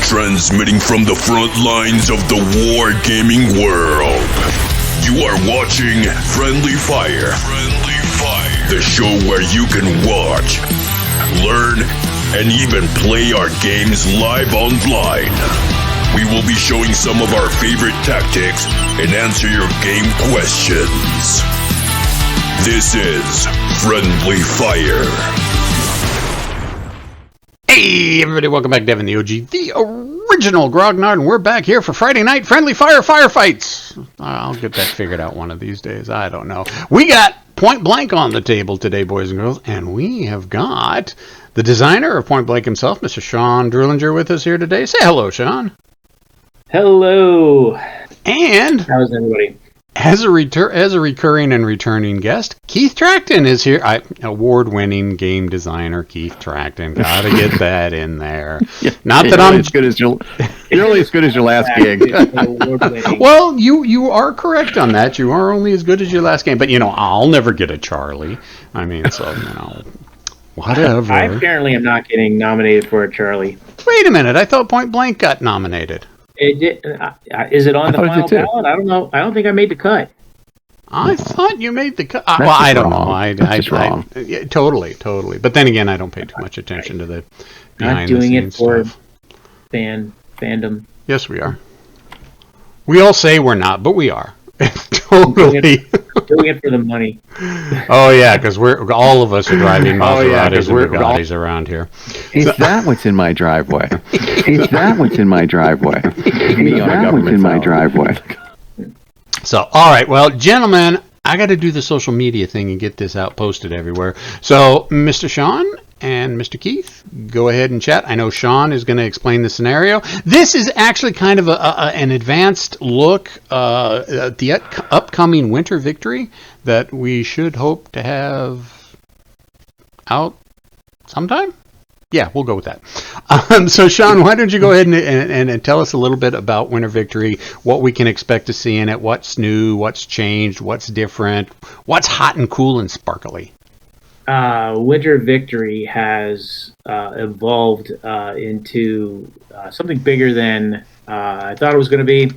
Transmitting from the front lines of the wargaming world. You are watching Friendly Fire. Friendly Fire. The show where you can watch, learn, and even play our games live online. We will be showing some of our favorite tactics and answer your game questions. This is Friendly Fire. Hey everybody, welcome back. Devin, the OG, the original Grognard, and we're back here for Friday night Friendly Fire firefights. I'll get that figured out one of these days. I don't know. We got Point Blank on the table today, boys and girls, and we have got the designer of Point Blank himself, Mr. Sean Drullinger, with us here today. Say hello, Sean. Hello. And how's everybody? As a recurring and returning guest, Keith Tracton is here. Award-winning game designer Keith Tracton. Gotta get that in there. Not that I'm as good as you're only as good as your last gig. Well, you are correct on that. You are only as good as your last game. But I'll never get a Charlie. I mean, so whatever. I apparently am not getting nominated for a Charlie. Wait a minute. I thought Point Blank got nominated. It did. Is it on the final ballot? I don't know. I don't think I made the cut. I thought you made the cut. Well, I don't know. That's wrong. Yeah, totally. But then again, I don't pay too much attention to the behind not doing the it scenes for stuff. fandom. Yes, we are. We all say we're not, but we are. Totally. Doing it for the money. Oh yeah, because we're all of us are driving Maseratis and Bugattis around here. Is that what's in my driveway? Is that what's in my driveway? Me on a government my driveway. So, all right, well, gentlemen, I got to do the social media thing and get this out posted everywhere. So, Mr. Sean and Mr. Keith, go ahead and chat. I know Sean is going to explain the scenario. This is actually kind of an advanced look at the upcoming winter victory that we should hope to have out sometime. Yeah, we'll go with that. So, Sean, why don't you go ahead and tell us a little bit about Winter Victory, what we can expect to see in it, what's new, what's changed, what's different, what's hot and cool and sparkly. Winter Victory has evolved into something bigger than I thought it was going to be.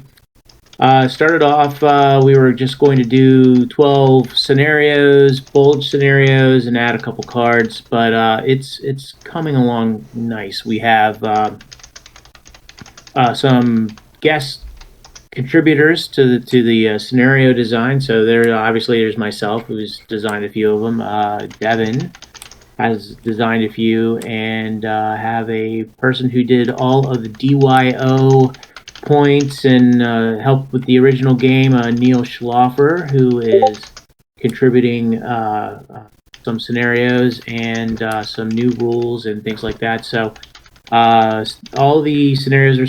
Started off, we were just going to do 12 scenarios, bulge scenarios, and add a couple cards, but it's coming along nice. We have some guest contributors to the scenario design. So there's myself, who's designed a few of them. Devin has designed a few, and have a person who did all of the DYO points and helped with the original game, Neil Schloffer, who is contributing some scenarios and some new rules and things like that. So all the scenarios are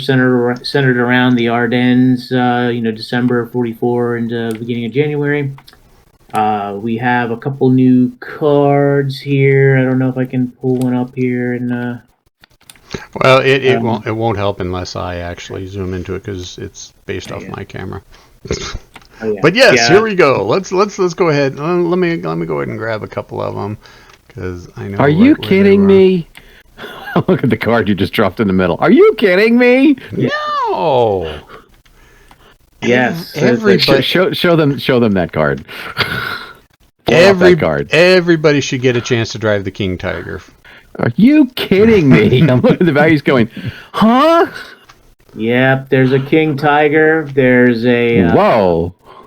centered around the Ardennes, December 44 and beginning of January. We have a couple new cards here. I don't know if I can pull one up here and well, it won't help unless I actually zoom into it because it's based off my camera. But yes, here we go. Let's go ahead. Let me go ahead and grab a couple of them because I know. Are you kidding me? Look at the card you just dropped in the middle. Are you kidding me? No. Yes. Everybody, show them that card. That card. Everybody should get a chance to drive the King Tiger. Are you kidding me? I'm looking at the values going, huh? Yep, there's a King Tiger. There's a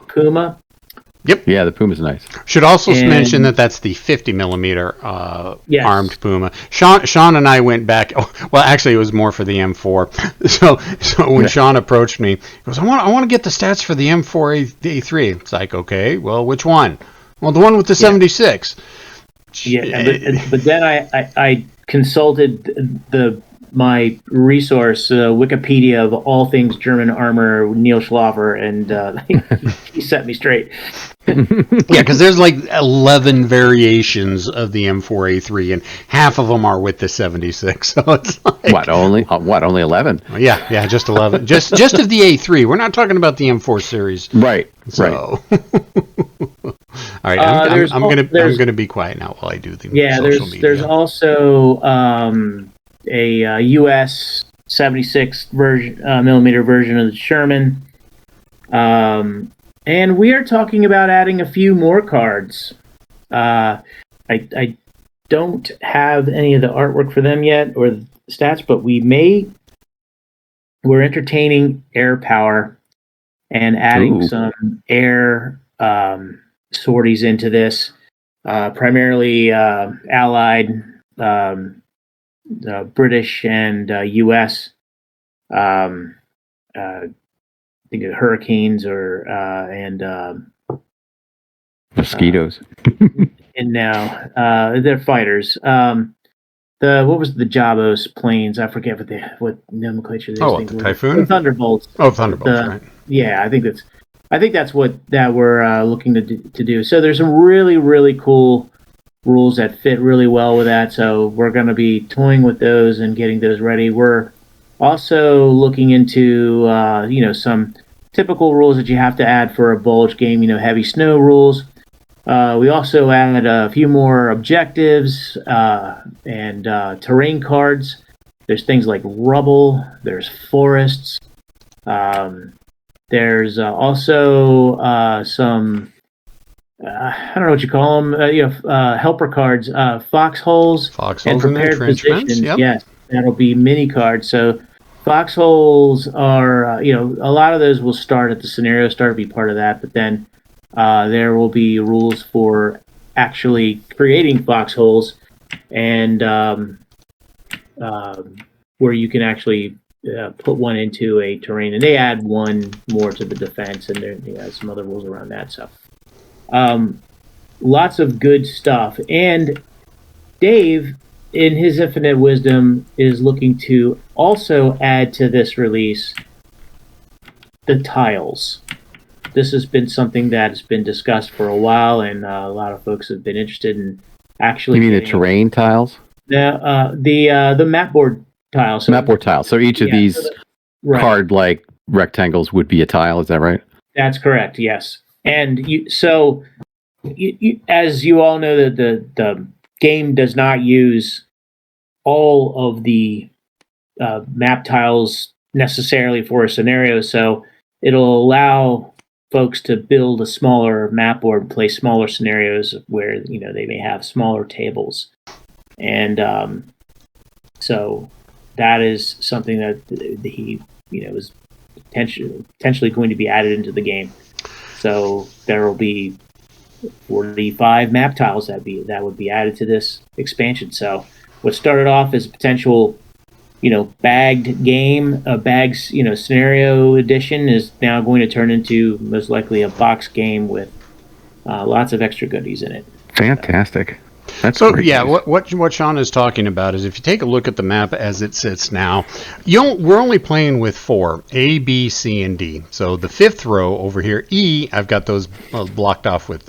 Puma. Yep. Yeah, the Puma's nice. Should also mention that that's the 50 millimeter armed Puma. Sean and I went back. Well, actually, it was more for the M4. So when Sean approached me, he goes, "I want to get the stats for the M4A3." It's like, okay, well, which one? Well, the one with the 76. Yeah, but then I consulted my resource, Wikipedia of all things German armor, Neil Schloffer, and he set me straight. Yeah, because there's like 11 variations of the M4A3, and half of them are with the 76. So it's like only 11? Yeah, just 11. just of the A3. We're not talking about the M4 series, right? So. All right, I'm gonna be quiet now while I do the social media. There's also a U.S. 76 millimeter version of the Sherman. And we are talking about adding a few more cards. I don't have any of the artwork for them yet or the stats, but we're entertaining air power and adding some air sorties into this, primarily Allied, British, and U.S. I think of hurricanes and Mosquitoes. and now they're fighters. What was the Jabos planes? I forget what nomenclature these things the were. Typhoon? The Thunderbolts. Oh, Thunderbolts, right. Yeah, I think that's what we're looking to do. So there's some really, really cool rules that fit really well with that. So we're going to be toying with those and getting those ready. We're also looking into some typical rules that you have to add for a Bulge game. Heavy snow rules. We also added a few more objectives and terrain cards. There's things like rubble. There's forests. There's also some, I don't know what you call them, helper cards, foxholes and prepared positions. Yep. Yes, that'll be mini cards. So foxholes are, a lot of those will start at the scenario start to be part of that, but then there will be rules for actually creating foxholes and where you can actually put one into a terrain, and they add one more to the defense, and there some other rules around that stuff. Lots of good stuff. And Dave, in his infinite wisdom, is looking to also add to this release the tiles. This has been something that has been discussed for a while, and a lot of folks have been interested in actually. You mean the terrain tiles? The map board tiles. So, map board tiles. So each of these card-like rectangles would be a tile. Is that right? That's correct. Yes. And as you all know, that the game does not use all of the map tiles necessarily for a scenario, so it'll allow folks to build a smaller map board and play smaller scenarios where they may have smaller tables, and so that is something that he is potentially going to be added into the game. So there will be 45 map tiles that would be added to this expansion. So what started off as a potential bagged game, a bags scenario edition, is now going to turn into most likely a box game with lots of extra goodies in it. Fantastic. That's so yeah, what Sean is talking about is if you take a look at the map as it sits now, we're only playing with 4, A, B, C, and D. So the 5th row over here, E, I've got those blocked off with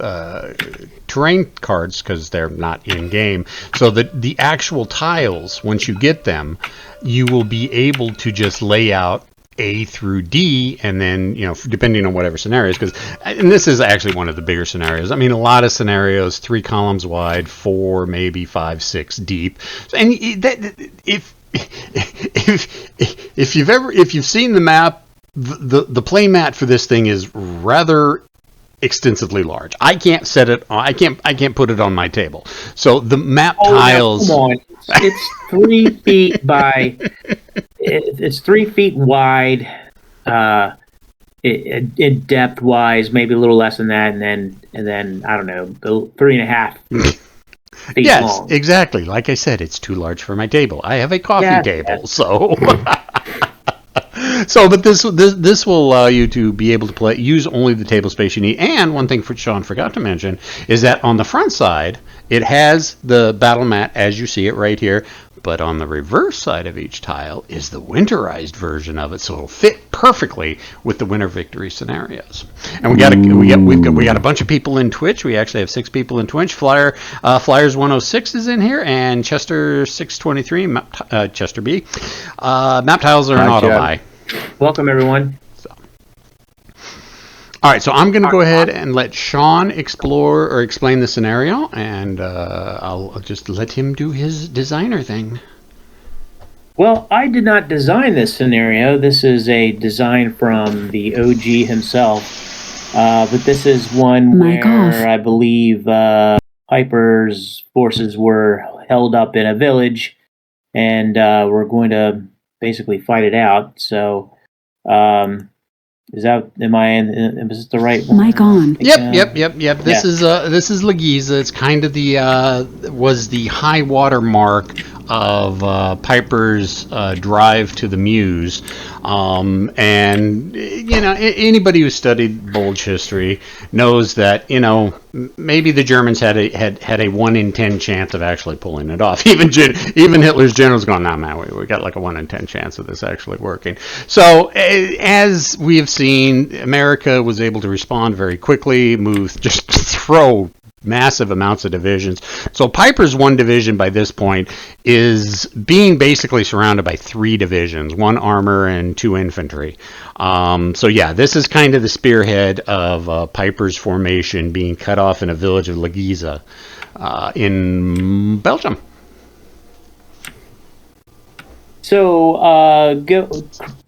terrain cards because they're not in game. So the actual tiles, once you get them, you will be able to just lay out A through D, and then depending on whatever scenarios, and this is actually one of the bigger scenarios. I mean, a lot of scenarios 3 columns wide, 4 maybe 5 6 deep, and if you've seen the map, the play mat for this thing is rather extensively large. I can't set it on, I can't put it on my table. So the map tiles. Come on. It's 3 feet by. It's 3 feet wide, in depth wise, maybe a little less than that, and then I don't know, 3.5 feet yes, long. Exactly. Like I said, it's too large for my table. I have a coffee table, so. So, but this will allow you to be able to use only the table space you need. And one thing Sean forgot to mention is that on the front side, it has the battle mat as you see it right here. But on the reverse side of each tile is the winterized version of it, so it'll fit perfectly with the winter victory scenarios. And we got a bunch of people in Twitch. We actually have 6 people in Twitch. Flyers 106 is in here, and Chester 623, Chester B. Map tiles are an auto buy. Welcome everyone. All right, so I'm going to go ahead and let Sean explore or explain the scenario, and I'll just let him do his designer thing. Well, I did not design this scenario. This is a design from the OG himself. But this is one where I believe Piper's forces were held up in a village, and we're going to basically fight it out. So, is this the right one? Mic on. Yep. This is Legiza. It's kind of was the high water mark of Piper's drive to the Muse, and anybody who studied Bulge history knows that maybe the Germans had a 1 in 10 chance of actually pulling it off. Even Hitler's generals going, "Nah, man, we got like a 1 in 10 chance of this actually working." So as we have seen, America was able to respond very quickly, just throw massive amounts of divisions. So Piper's 1 division by this point is being basically surrounded by 3 divisions, 1 armor and 2 infantry. So yeah, this is kind of the spearhead of Piper's formation being cut off in a village of Legiza in Belgium. So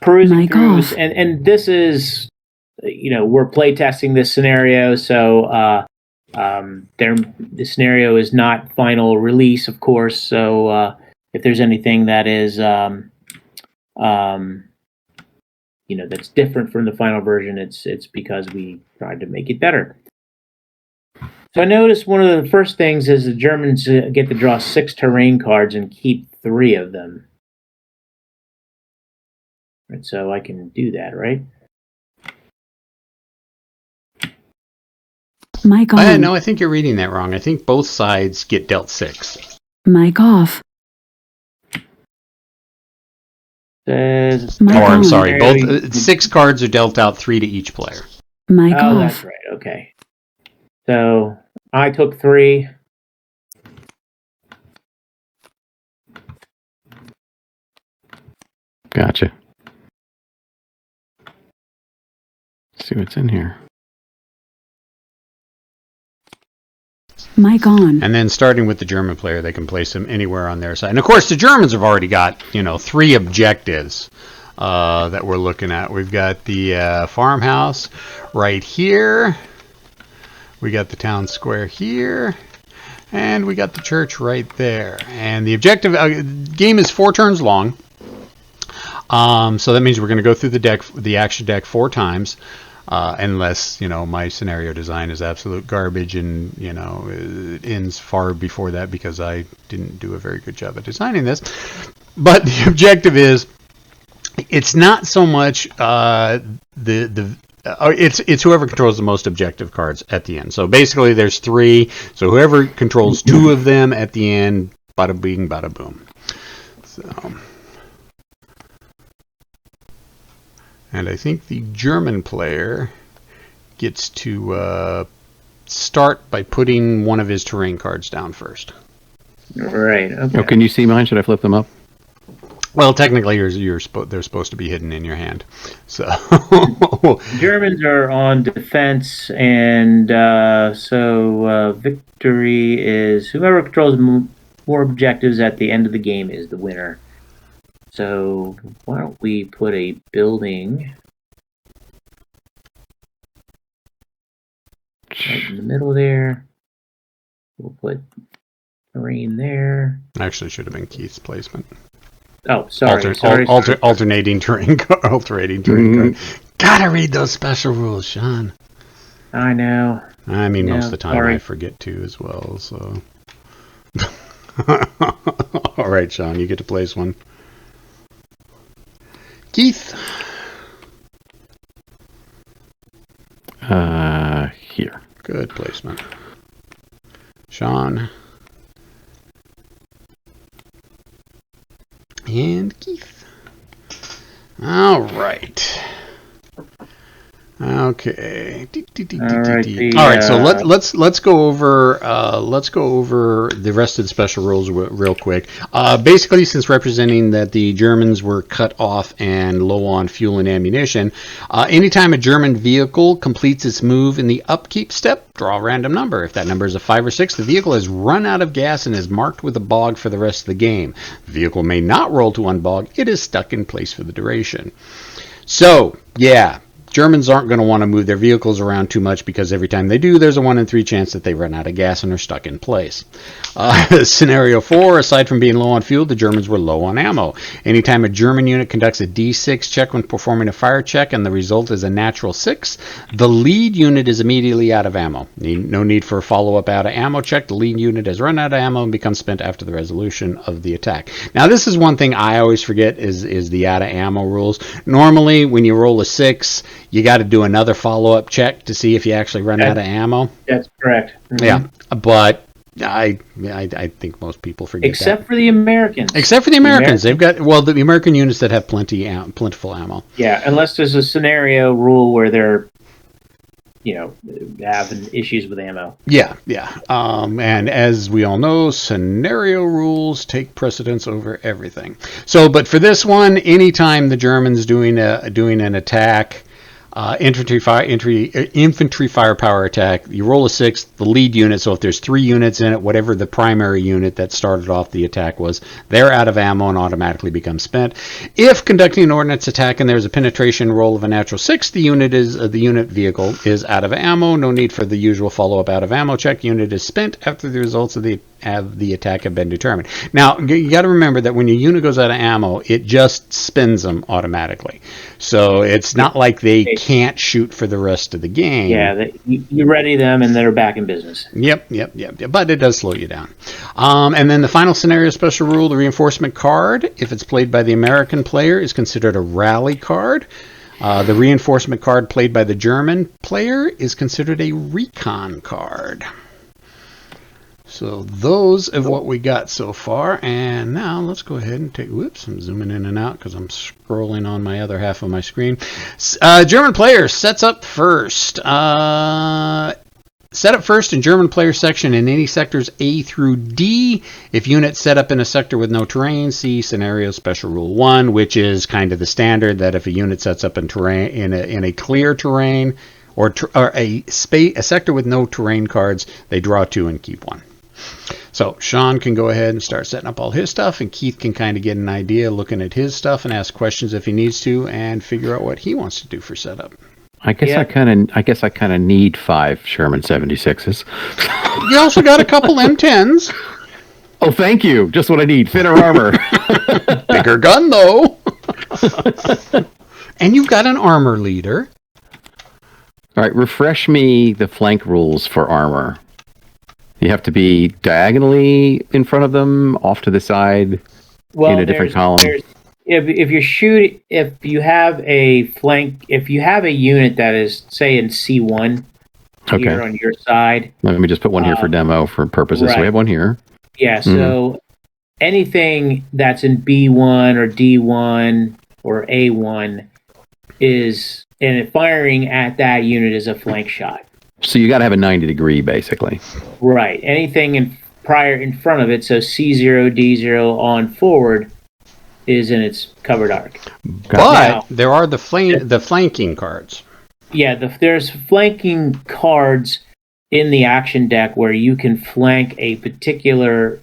perusing through, and this is, we're playtesting this scenario, so the scenario is not final release, of course. So if there's anything that is that's different from the final version, it's because we tried to make it better. So I noticed one of the first things is the Germans get to draw 6 terrain cards and keep 3 of them. Right, so I can do that, right? Mic on. No, I think you're reading that wrong. I think both sides get dealt 6. Mic off. I'm sorry. Both 6 cards are dealt out, 3 to each player. Mic off. Oh, that's right. Okay. So I took 3. Gotcha. Let's see what's in here. Mic on. And then starting with the German player, they can place them anywhere on their side. And of course, the Germans have already got 3 objectives that we're looking at. We've got the farmhouse right here. We got the town square here. And we got the church right there. And the objective game is 4 turns long. So that means we're going to go through the action deck 4 times. Unless, my scenario design is absolute garbage and, it ends far before that because I didn't do a very good job at designing this. But the objective is, it's not so much it's whoever controls the most objective cards at the end. So basically there's 3. So whoever controls 2 of them at the end, bada bing, bada boom. So... And I think the German player gets to start by putting one of his terrain cards down first. Right. Okay. Oh, can you see mine? Should I flip them up? Well, technically, they're supposed to be hidden in your hand. So Germans are on defense, and so victory is whoever controls more objectives at the end of the game is the winner. So why don't we put a building right in the middle there? We'll put terrain there. Actually, should have been Keith's placement. Oh, sorry. Alternating terrain card. Alternating terrain card. Gotta read those special rules, Sean. I know. I mean, most of the time I forget to as well. So, all right, Sean, you get to place one. Keith. Here. Good placement. Sean. And Keith. All right. Okay. All right. So let's go over the rest of the special rules real quick. Basically, since representing that the Germans were cut off and low on fuel and ammunition, anytime a German vehicle completes its move in the upkeep step, draw a random number. If that number is a 5 or 6, the vehicle has run out of gas and is marked with a bog for the rest of the game. The vehicle may not roll to unbog; it is stuck in place for the duration. So, yeah. Germans aren't going to want to move their vehicles around too much because every time they do, there's a 1 in 3 chance that they run out of gas and are stuck in place. Scenario 4, aside from being low on fuel, the Germans were low on ammo. Anytime a German unit conducts a D6 check when performing a fire check and the result is a natural 6, the lead unit is immediately out of ammo. No need for a follow-up out of ammo check. The lead unit has run out of ammo and becomes spent after the resolution of the attack. Now, this is one thing I always forget is the out of ammo rules. Normally, when you roll a 6, you got to do another follow-up check to see if you actually run out of ammo. That's correct. Mm-hmm. Yeah, but I think most people forget Except that. for the Americans. Except for the Americans. They've got, the American units that have plentiful ammo. Yeah, unless there's a scenario rule where they're, having issues with ammo. Yeah. And as we all know, scenario rules take precedence over everything. So, but for this one, anytime the Germans doing an attack, infantry firepower attack, you roll a 6, the lead unit, so if there's 3 units in it, whatever the primary unit that started off the attack was, they're out of ammo and automatically become spent. If conducting an ordnance attack and there's a penetration roll of a natural 6, the unit vehicle is out of ammo. No need for the usual follow-up out of ammo check. The unit is spent after the results of the attack have been determined. Now, you got to remember that when your unit goes out of ammo, it just spins them automatically. So it's not like they can't shoot for the rest of the game. Yeah, you ready them and they're back in business. Yep. But it does slow you down. And then the final scenario special rule, the reinforcement card, if it's played by the American player, is considered a rally card. The reinforcement card played by the German player is considered a recon card. So those are what we got so far, and now let's go ahead and I'm zooming in and out because I'm scrolling on my other half of my screen. German player sets up first. Set up first in German player section in any sectors A through D. If units set up in a sector with no terrain, see scenario special rule 1, which is kind of the standard that if a unit sets up in terrain in a clear terrain or a sector with no terrain cards, they draw 2 and keep 1. So Sean can go ahead and start setting up all his stuff, and Keith can kind of get an idea looking at his stuff and ask questions if he needs to, and figure out what he wants to do for setup. I guess I kind of need 5 Sherman 76s. You also got a couple M10s. Oh, thank you. Just what I need. Thinner armor. Bigger gun though. And you've got an armor leader. All right, refresh me the flank rules for armor. You have to be diagonally in front of them, off to the side, in a different column. If you have a unit that is, say, in C1 here on your side. Let me just put one here for demo for purposes. Right. So we have one here. Yeah, so anything that's in B1 or D1 or A1 and firing at that unit is a flank shot. So you got to have a 90 degree, basically. Right. Anything in front of it, so C0, D0 on forward, is in its covered arc. But there are the flanking cards. Yeah, there's flanking cards in the action deck where you can flank a particular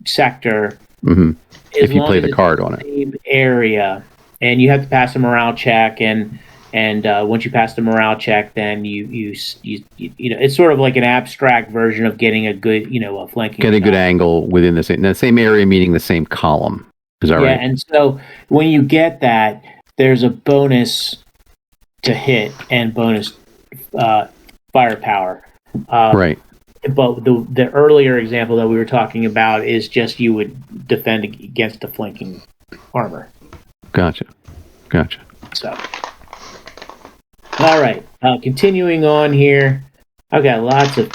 sector. Mm-hmm. If you play the card on it. Same area, and you have to pass a morale check, and once you pass the morale check, then you it's sort of like an abstract version of getting a good a flanking. Get a good angle within the same area, meaning the same column. Is that right? Yeah, and so when you get that, there's a bonus to hit and bonus firepower. Right. But the earlier example that we were talking about is just you would defend against the flanking armor. Gotcha. So. All right, continuing on here. I've got lots of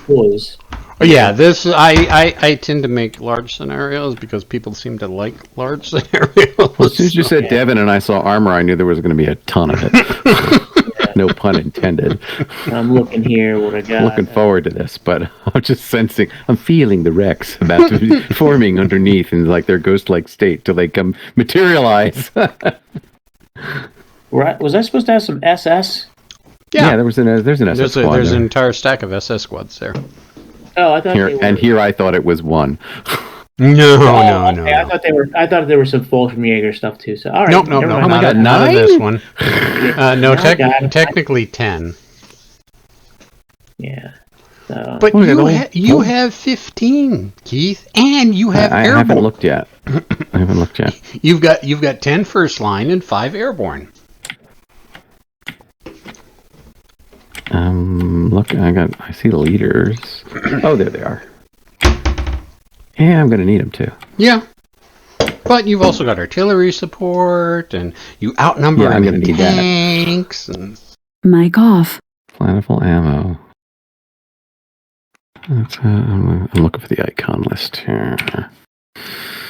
toys. Yeah, this I tend to make large scenarios because people seem to like large scenarios. Well, as soon as you said Devin and I saw armor, I knew there was going to be a ton of it. No pun intended. I'm looking here what I got. Looking forward to this, but I'm just sensing, I'm feeling the wrecks about to be forming underneath in like their ghost-like state till they come materialize. Was I supposed to have some SS? Yeah, there's an SS squad there's there. an entire stack of SS squads there. Oh, I thought they were. And here I thought it was one. No. Okay. I thought there were some Fallschirmjäger stuff too. So all right. Nope. never mind. Oh my God, not in 9? this one. No, Technically. technically 10. Yeah. So, But Oh, you have 15, Keith, and you have I airborne. haven't looked yet. You've got 10 first line and 5 airborne. Look, I see the leaders. Oh, there they are. Yeah, I'm going to need them too. Yeah. But you've also got artillery support, and you outnumber Yeah, I'm them gonna in need that. tanks. And... Mic off. Plentiful ammo. I'm looking for the icon list here.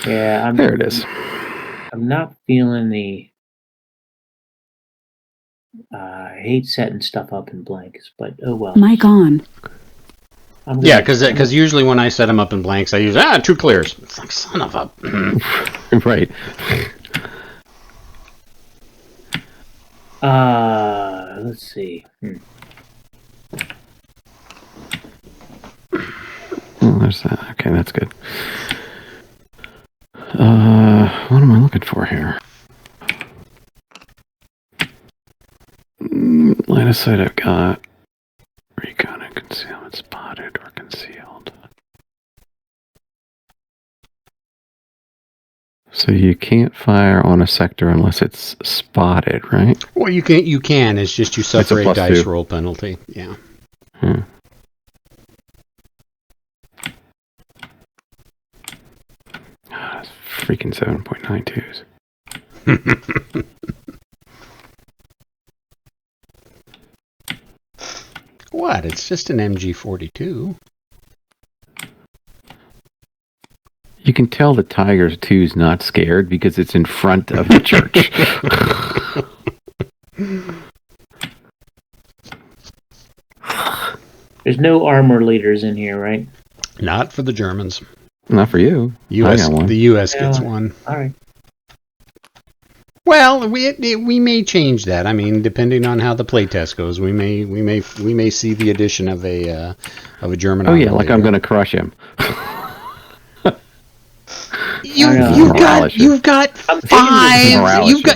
yeah. There it is. I'm not feeling the. I hate setting stuff up in blanks, but oh well. Mic on. Yeah, because usually when I set them up in blanks, I use 2 clears. It's like, son of a... Right. Let's see. Oh, there's that. Okay, that's good. What am I looking for here? Line of sight I've got. Recon and concealment, spotted or concealed. So you can't fire on a sector unless it's spotted, right? Well, you can. It's just you suffer a plus dice 2. roll penalty. Yeah. It's freaking 7.92s. What? It's just an MG42. You can tell the Tiger 2's not scared because it's in front of the church. There's no armor leaders in here, right? Not for the Germans. Not for you. I got one. The U.S. gets one. All right. Well, we may change that. I mean, depending on how the playtest goes, we may see the addition of a German. Oh yeah, like I'm going to crush him. You've got Morale issue.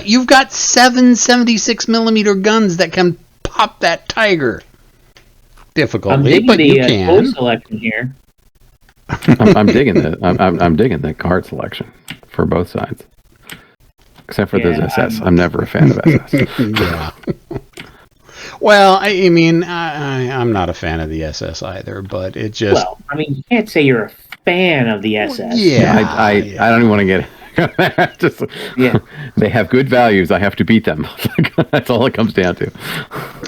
you've got 7 76mm guns that can pop that Tiger. I'm Difficultly, digging but you the can. toy selection here. I'm digging the card selection for both sides. Except for those SS. I'm never a fan of SS. Yeah. Well, I mean, I'm not a fan of the SS either, but it just... Well, I mean, you can't say you're a fan of the SS. Yeah. I don't even want to get... Just, Yeah. They have good values. I have to beat them. That's all it comes down to.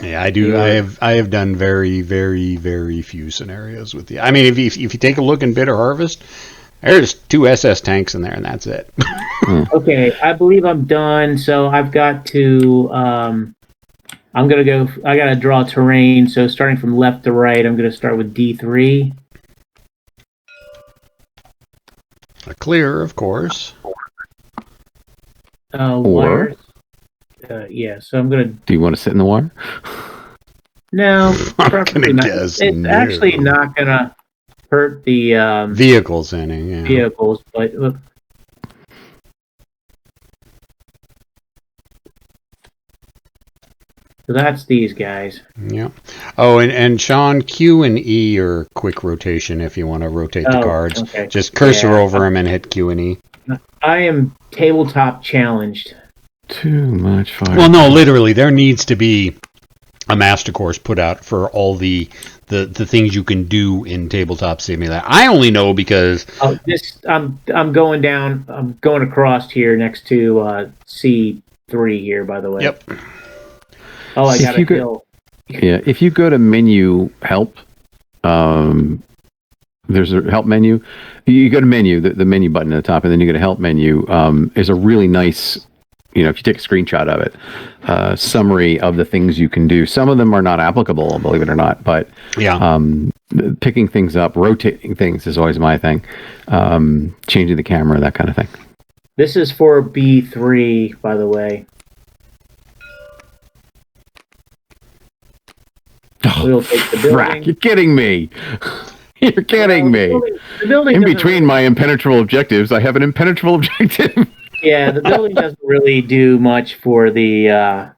Yeah, I do. I have done very, very, very few scenarios with the... I mean, if you take a look in Bitter Harvest, there's 2 SS tanks in there, and that's it. Okay, I believe I'm done. So I've got to. I'm gonna go. I gotta draw terrain. So starting from left to right, I'm gonna start with D3. A clear, of course. Wires. Yeah. So I'm gonna. Do you want to sit in the water? No, I'm preferably gonna not. guess It's no. actually not gonna hurt the Vehicles in it, yeah. vehicles, but. So that's these guys. Yeah. Oh, and Sean, Q and E are quick rotation if you want to rotate the cards. Okay. Just cursor over them and hit Q and E. I am tabletop challenged. Too much fire. Well, no, literally, there needs to be a master course put out for all the things you can do in Tabletop Simulator. I only know because I'm going down. I'm going across here next to C3 here. By the way. Yep. Oh, I got to kill. Yeah, if you go to menu help, there's a help menu. You go to menu, the menu button at the top, and then you go to help menu. There's a really nice, if you take a screenshot of it, summary of the things you can do. Some of them are not applicable, believe it or not, but picking things up, rotating things is always my thing. Changing the camera, that kind of thing. This is for B3, by the way. We'll take the building. You're kidding me. You're kidding me. The building in between my impenetrable objectives, I have an impenetrable objective. Yeah, the building doesn't really do much for the tank.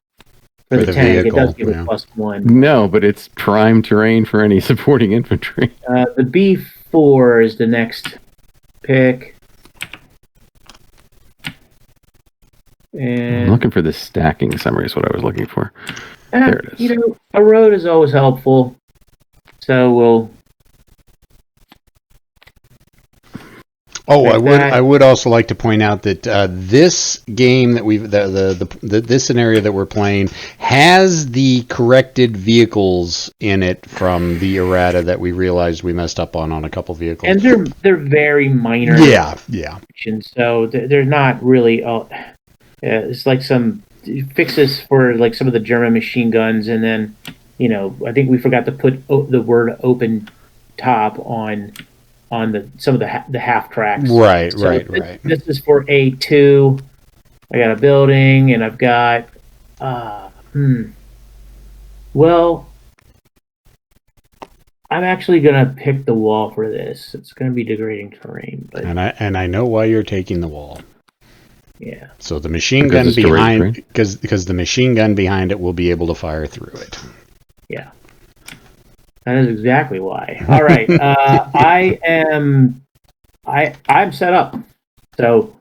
Vehicle, it does give a +1. No, but it's prime terrain for any supporting infantry. The B4 is the next pick. And I'm looking for the stacking summary is what I was looking for. There it is. A road is always helpful. So we'll... Oh, I would also like to point out that this game that this scenario that we're playing has the corrected vehicles in it from the errata that we realized we messed up on a couple vehicles. And they're very minor. Yeah. So they're not really. It's like some fixes for like some of the German machine guns, and then I think we forgot to put the word "open top" on some of the half tracks. Right. This is for A2. I got a building, and I've got well, I'm actually gonna pick the wall for this. It's gonna be degrading terrain, but and I know why you're taking the wall. Yeah. So the machine gun behind, because the machine gun behind it will be able to fire through it. Yeah. That is exactly why. All right, I'm set up. So,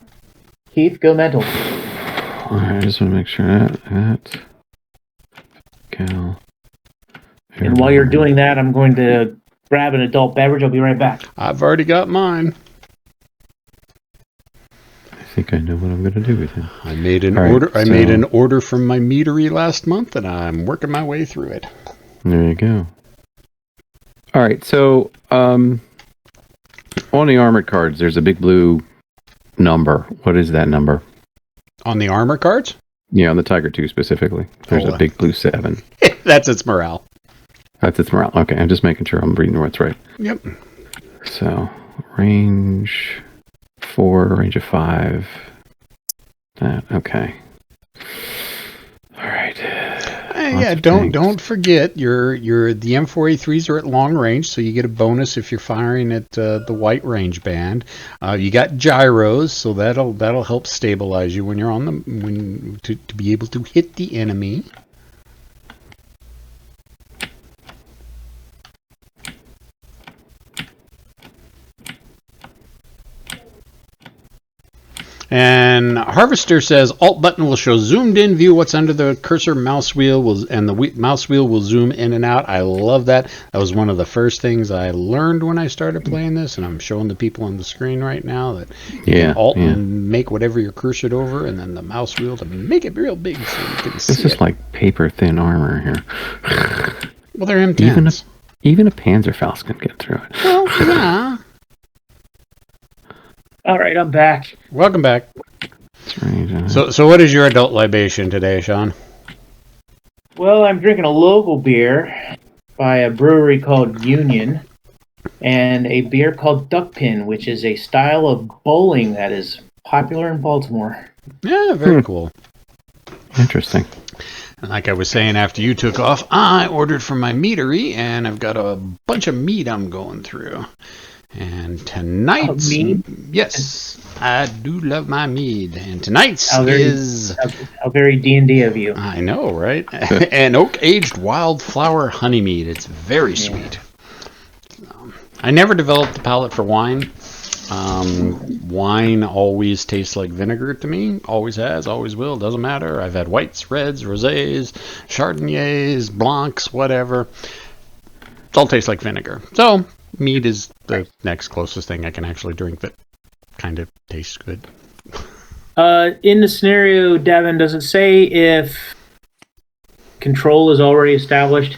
Keith, go mental. All right, I just want to make sure that Cal. And while you're doing that, I'm going to grab an adult beverage. I'll be right back. I've already got mine. I think I know what I'm going to do with it. I made an order. I made an order from my meadery last month, and I'm working my way through it. There you go. All right, so on the armored cards, there's a big blue number. What is that number? On the armor cards? Yeah, on the Tiger 2 specifically. There's a big blue 7. That's its morale. That's its morale. Okay, I'm just making sure I'm reading what's right. Yep. So, range 4, range of 5. That, okay. All right. Yeah, don't forget the M4A3s are at long range, so you get a bonus if you're firing at the white range band. You got gyros, so that'll help stabilize you when you're on to be able to hit the enemy. And Harvester says Alt button will show zoomed in view what's under the cursor. Mouse wheel mouse wheel will zoom in and out. I love that. That was one of the first things I learned when I started playing this, and I'm showing the people on the screen right now that you can Alt and make whatever you're cursored over, and then the mouse wheel to make it real big so you can see it. This is like paper thin armor here. Well, they're M10s. Even a Panzerfaust can get through it. Well, yeah. All right, I'm back. Welcome back. So what is your adult libation today, Sean? Well, I'm drinking a local beer by a brewery called Union, and a beer called Duckpin, which is a style of bowling that is popular in Baltimore. Yeah, very cool. Interesting. And like I was saying after you took off, I ordered from my meadery, and I've got a bunch of meat I'm going through. And tonight's yes, I do love my mead. And tonight's is how very D&D of you. I know, right? An oak-aged wildflower honey mead. It's very sweet. I never developed the palate for wine. Wine always tastes like vinegar to me. Always has, always will. Doesn't matter. I've had whites, reds, rosés, chardonnays, blancs, whatever. It all tastes like vinegar. So mead is the next closest thing I can actually drink that kind of tastes good. In the scenario, Devin, does it say if control is already established?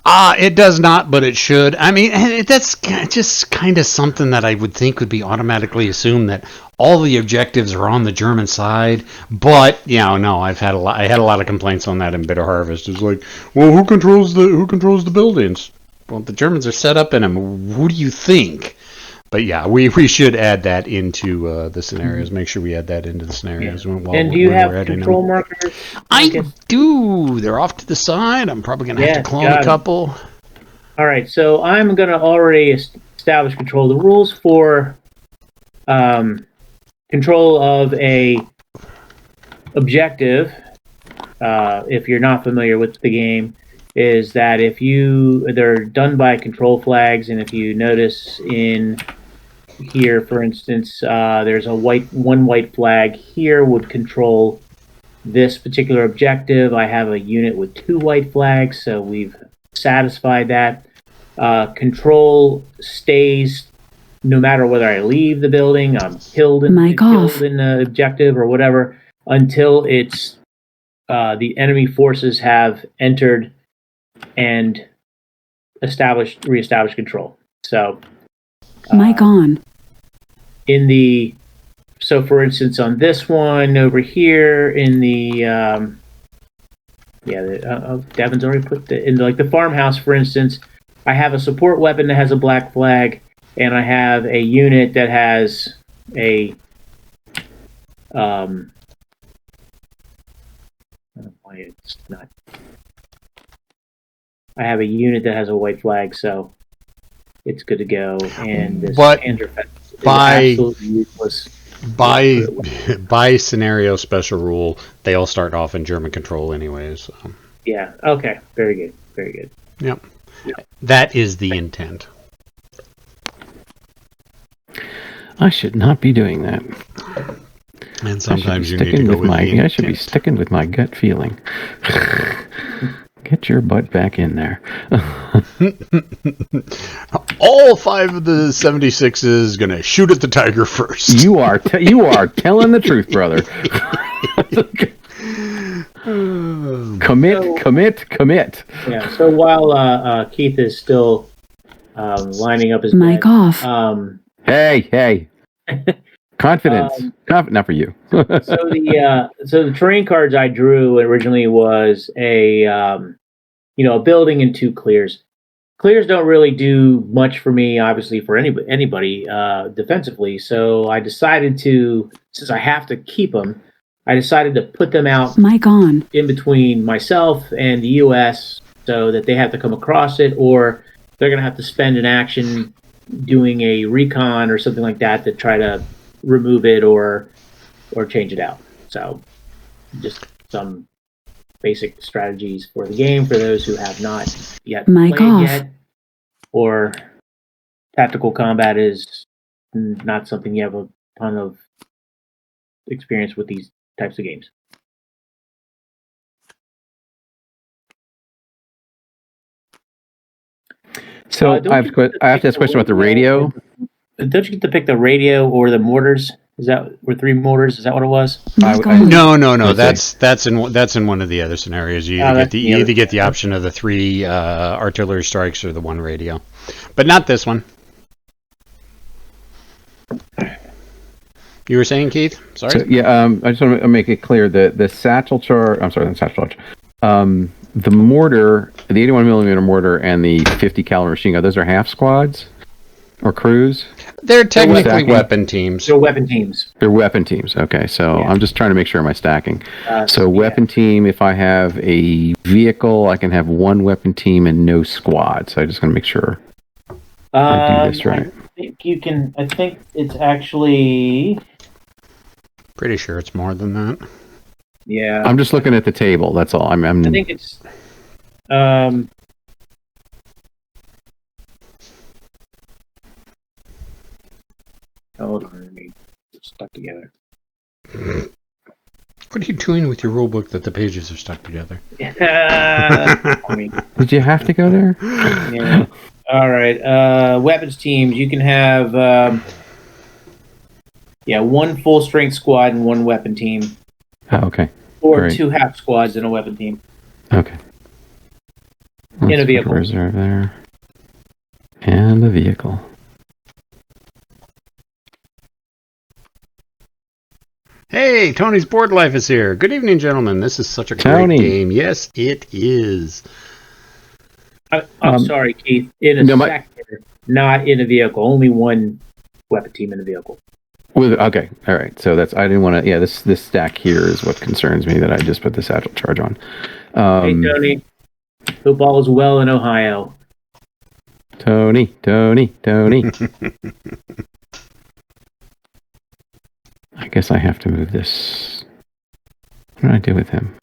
It does not, but it should. I mean, that's just kind of something that I would think would be automatically assumed that all the objectives are on the German side. But no, I had a lot of complaints on that in Bitter Harvest. It's like, well, who controls the buildings? Well, the Germans are set up in them. Who do you think? But yeah, we should add that into the scenarios. Make sure we add that into the scenarios. And do you have control markers? I do. They're off to the side. I'm probably going to have to clone a couple. All right, so I'm going to already establish control. The rules for control of a objective, if you're not familiar with the game, is that they're done by control flags, and if you notice in here, for instance, there's one white flag here would control this particular objective. I have a unit with 2 white flags, so we've satisfied that. Control stays no matter whether I leave the building, I'm killed in the objective or whatever, until it's the enemy forces have entered and reestablished control. So mic on. So for instance, on this one over here in the Devin's already put in the farmhouse, for instance, I have a support weapon that has a black flag, and I have a unit that has a I don't know why it's not. I have a unit that has a white flag, so it's good to go. And this absolutely useless. By scenario special rule, they all start off in German control anyways. So. Yeah. Okay. Very good. Very good. Yep. That is the intent. I should not be doing that. And sometimes you need to go with the intent. I should be sticking with my gut feeling. Get your butt back in there. All 5 of the 76s gonna shoot at the tiger first. You are telling the truth, brother. Commit. Yeah. So while Keith is still lining up his mic off. Hey. Confidence. Not for you. So the terrain cards I drew originally was a building and 2 clears. Clears don't really do much for me, obviously, for anybody defensively. So I decided to, since I have to keep them, I decided to put them out mic on in between myself and the U.S. so that they have to come across it, or they're going to have to spend an action doing a recon or something like that to try to remove it or change it out. So just some basic strategies for the game for those who have not yet played yet, or tactical combat is not something you have a ton of experience with these types of games. So I have to ask a question about the radio. Don't you get to pick the radio or the mortars? Were 3 mortars? Is that what it was? No. That's in one of the other scenarios. You either get the option of the 3 artillery strikes or the 1 radio, but not this one. You were saying, Keith? Sorry. So, I just want to make it clear that the satchel charge. I'm sorry, the satchel charge. The mortar, the 81 millimeter mortar, and the 50 caliber machine gun. Those are half squads or crews. They're technically weapon teams. They're weapon teams. They're weapon teams. Okay, so I'm just trying to make sure my stacking. Weapon team. If I have a vehicle, I can have 1 weapon team and no squad. So I just want to make sure I do this right. I think you can. I think it's actually. Pretty sure it's more than that. Yeah. I'm just looking at the table. That's all. I think it's. Hold on, let me get stuck together. What are you doing with your rulebook that the pages are stuck together? Did you have to go there? Yeah. All right. Weapons teams. You can have 1 full strength squad and 1 weapon team. Oh, okay. Or 2 half squads and a weapon team. Okay. In a vehicle. Reserve there. And a vehicle. Hey, Tony's Board Life is here. Good evening, gentlemen. This is such a Tony. great game. Yes, it is. I'm sorry, Keith. In a sector, not in a vehicle. Only one weapon team in a vehicle. Okay, all right. So that's I didn't want to. Yeah, this stack here is what concerns me that I just put the satchel charge on. Hey, Tony. Football is well in Ohio. Tony. I guess I have to move this. What did I do with him?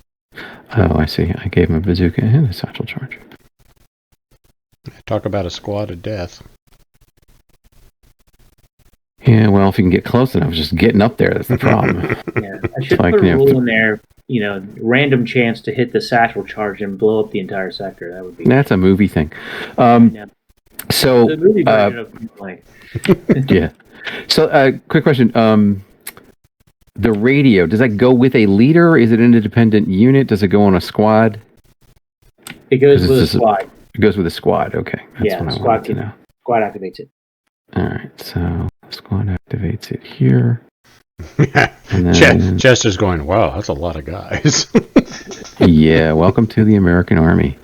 Oh, I see. I gave him a bazooka and a satchel charge. Talk about a squad of death. Yeah, well, if you can get close enough, just getting up there, that's the problem. Yeah, I should put a rule in there, random chance to hit the satchel charge and blow up the entire sector. That would be... That's a movie thing. So, the movie version of play. Yeah. So, quick question. The radio, does that go with a leader? Is it an independent unit? Does it go on a squad? It goes with a squad. It goes with a squad, okay. That's what I wanted to know. Squad activates it. All right, so squad activates it here. And then, Chester's going, wow, that's a lot of guys. Yeah, welcome to the American Army.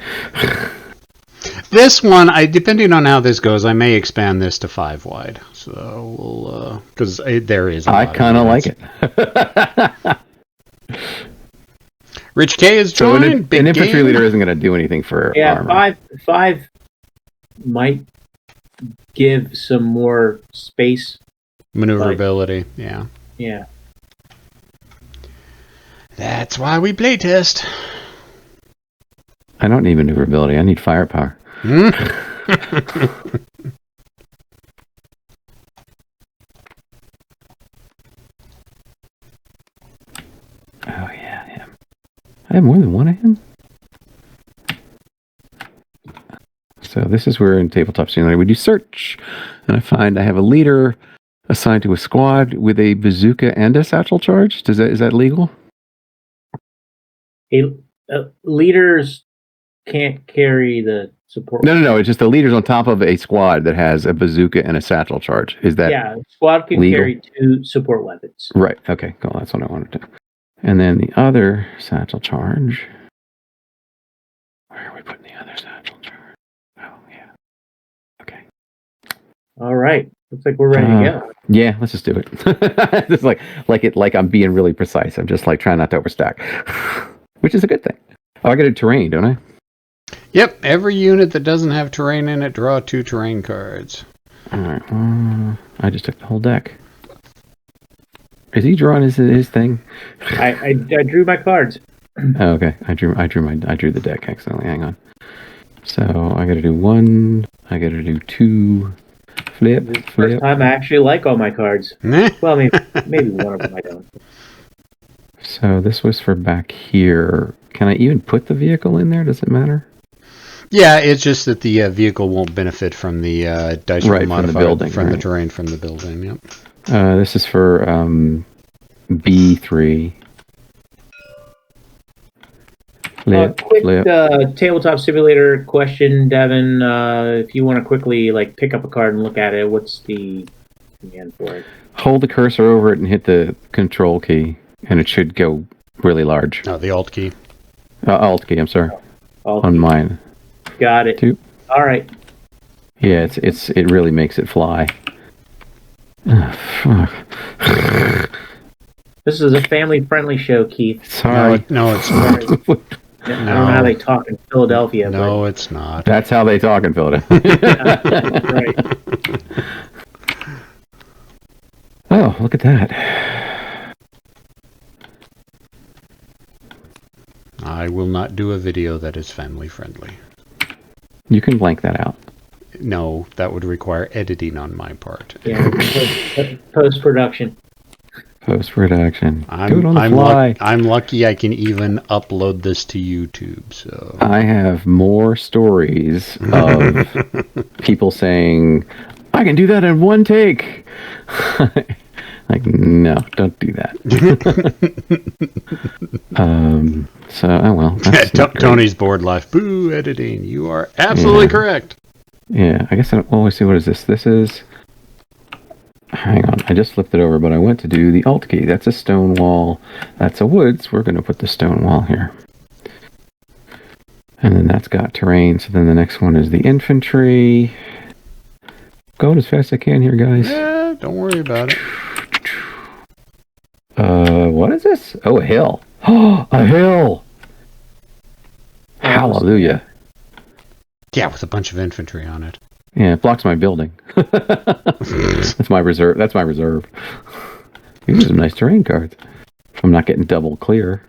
This one, depending on how this goes, I may expand this to 5 wide. So we'll, because there is. I kind of like it. Rich K is joined. An infantry leader isn't going to do anything for armor. Five might give some more space, maneuverability. Yeah. Yeah. That's why we playtest. I don't need maneuverability. I need firepower. Oh yeah, him. I have more than one of him. So this is where in Tabletop Simulator we do search, and I find I have a leader assigned to a squad with a bazooka and a satchel charge. Is that legal? Leaders can't carry the support. No. It's just the leader's on top of a squad that has a bazooka and a satchel charge. Is that squad can legal? Carry 2 support weapons. Right. Okay. Cool. That's what I wanted to. And then the other satchel charge. Where are we putting the other satchel charge? Oh yeah. Okay. All right. Looks like we're ready to go. Yeah. Let's just do it. It's like I'm being really precise. I'm just like trying not to overstack, which is a good thing. Oh, I got a terrain, don't I? Yep, every unit that doesn't have terrain in it, draw 2 terrain cards. All right. I just took the whole deck. Is he drawing his thing? I drew my cards. Oh, okay. I drew the deck accidentally. Hang on. So I got to do 1. I got to do 2. Flip. First time I actually like all my cards. Well, maybe one of them I don't. So this was for back here. Can I even put the vehicle in there? Does it matter? Yeah, it's just that the vehicle won't benefit from the dice roll modifier from the building, from the terrain from the building. Yep. This is for B3. Quick Tabletop Simulator question, Devin. If you want to quickly pick up a card and look at it, what's the command for it? Hold the cursor over it and hit the control key, and it should go really large. Oh, the Alt key. Alt key. I'm sorry. Alt on key. Mine. Got it. 2. All right. Yeah, it really makes it fly. Oh, fuck. This is a family-friendly show, Keith. Sorry. No, it's not. I don't know how they talk in Philadelphia. No, it's not. That's how they talk in Philadelphia. Right. Oh, look at that. I will not do a video that is family-friendly. You can blank that out. No, that would require editing on my part. Yeah, post-production. Post-production. Do it on the I'm fly. I'm lucky I can even upload this to YouTube. So I have more stories of people saying, I can do that in 1 take. Like, no, don't do that. that's oh well. That's not great. Tony's bored life. Boo, editing. You are absolutely correct. Yeah, I guess let's see, what is this? This is, hang on, I just flipped it over, but I went to do the Alt key. That's a stone wall. That's a woods. We're going to put the stone wall here. And then that's got terrain. So then the next one is the infantry. Going as fast as I can here, guys. Yeah, don't worry about it. What is this? Oh, a hill. Oh, a hill! Hallelujah. Yeah, with a bunch of infantry on it. Yeah, it blocks my building. That's my reserve. That's my reserve. These are some nice terrain cards. I'm not getting double clear.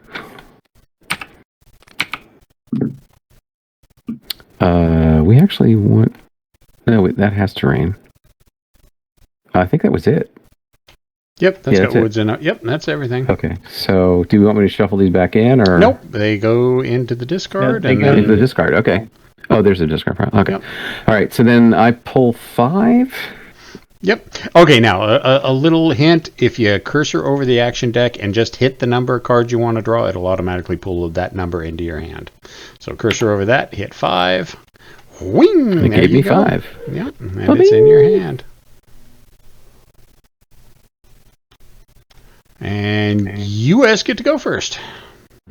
We actually want... No, wait, that has terrain. I think that was it. Yep, that's got it. woods in it. Yep, that's everything. Okay, so do you want me to shuffle these back in, or... Nope, they go into the discard. Yeah, they and go then... Into the discard, okay. Oh, there's a discard pile. Okay. Yep. All right, so then I pull 5. Yep. Okay, now, a little hint. If you cursor over the action deck and just hit the number of cards you want to draw, it'll automatically pull that number into your hand. So cursor over that, hit 5. Wing! It There gave you me go. 5. Yeah, and it's in your hand. And you guys get to go first.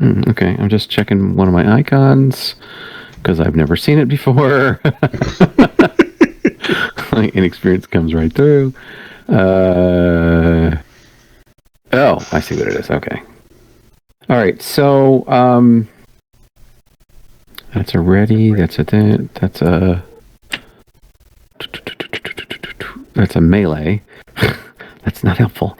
Okay, I'm just checking one of my icons because I've never seen it before. My inexperience comes right through. Oh, I see what it is. Okay. All right, so that's a ready. That's a melee. That's not helpful.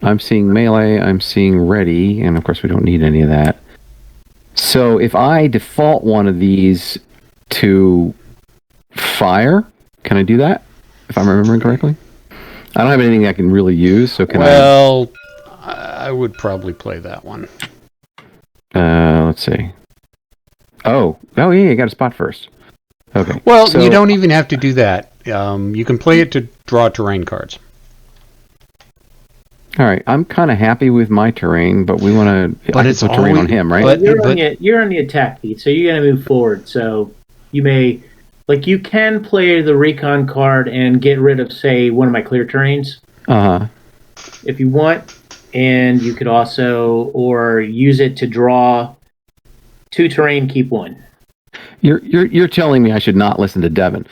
I'm seeing melee, I'm seeing ready, and of course we don't need any of that. So if I default one of these to fire, can I do that? If I'm remembering correctly? I don't have anything I can really use, so can I would probably play that one. Let's see. Oh yeah, you got a spot first. Okay. Well, so, you don't even have to do that. You can play it to draw terrain cards. All right, I'm kind of happy with my terrain, but we want to. But I it's can put terrain on him, right? but- You're on the attack feed, so you're going to move forward. So you may, you can play the recon card and get rid of, say, one of my clear terrains if you want, and you could also use it to draw 2 terrain, keep 1. You're telling me I should not listen to Devin.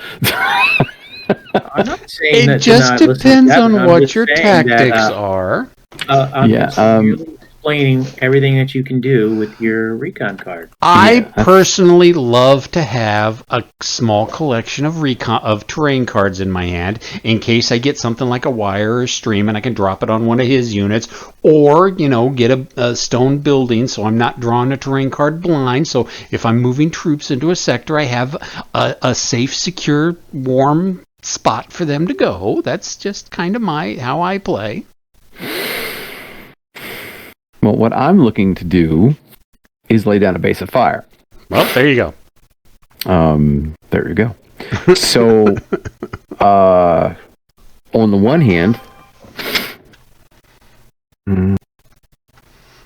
I'm not saying It that just depends on I'm what just your saying that, tactics are. I'm just really explaining everything that you can do with your recon card. I personally love to have a small collection of terrain cards in my hand in case I get something like a wire or stream and I can drop it on one of his units, or get a stone building so I'm not drawing a terrain card blind. So if I'm moving troops into a sector, I have a safe, secure, warm spot for them to go. That's just kind of how I play. Well, what I'm looking to do is lay down a base of fire. Well, there you go. There you go. So, on the one hand,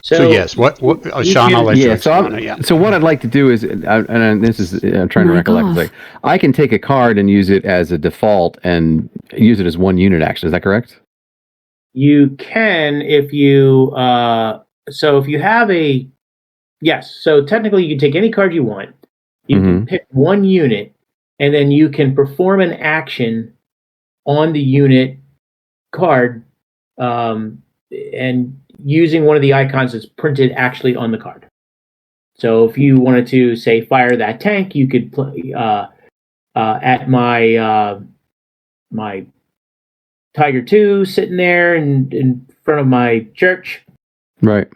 So yes, what Sean, I'll let you explain it. So what I'd like to do is, and this is I'm trying to recollect. Like, I can take a card and use it as a default and use it as 1 unit action. Is that correct? You can if you so if you have so technically you can take any card you want. You can pick 1 unit, and then you can perform an action on the unit card, and using one of the icons that's printed actually on the card. So if you wanted to, say, fire that tank, you could play at my Tiger 2 sitting there in front of my church. Right.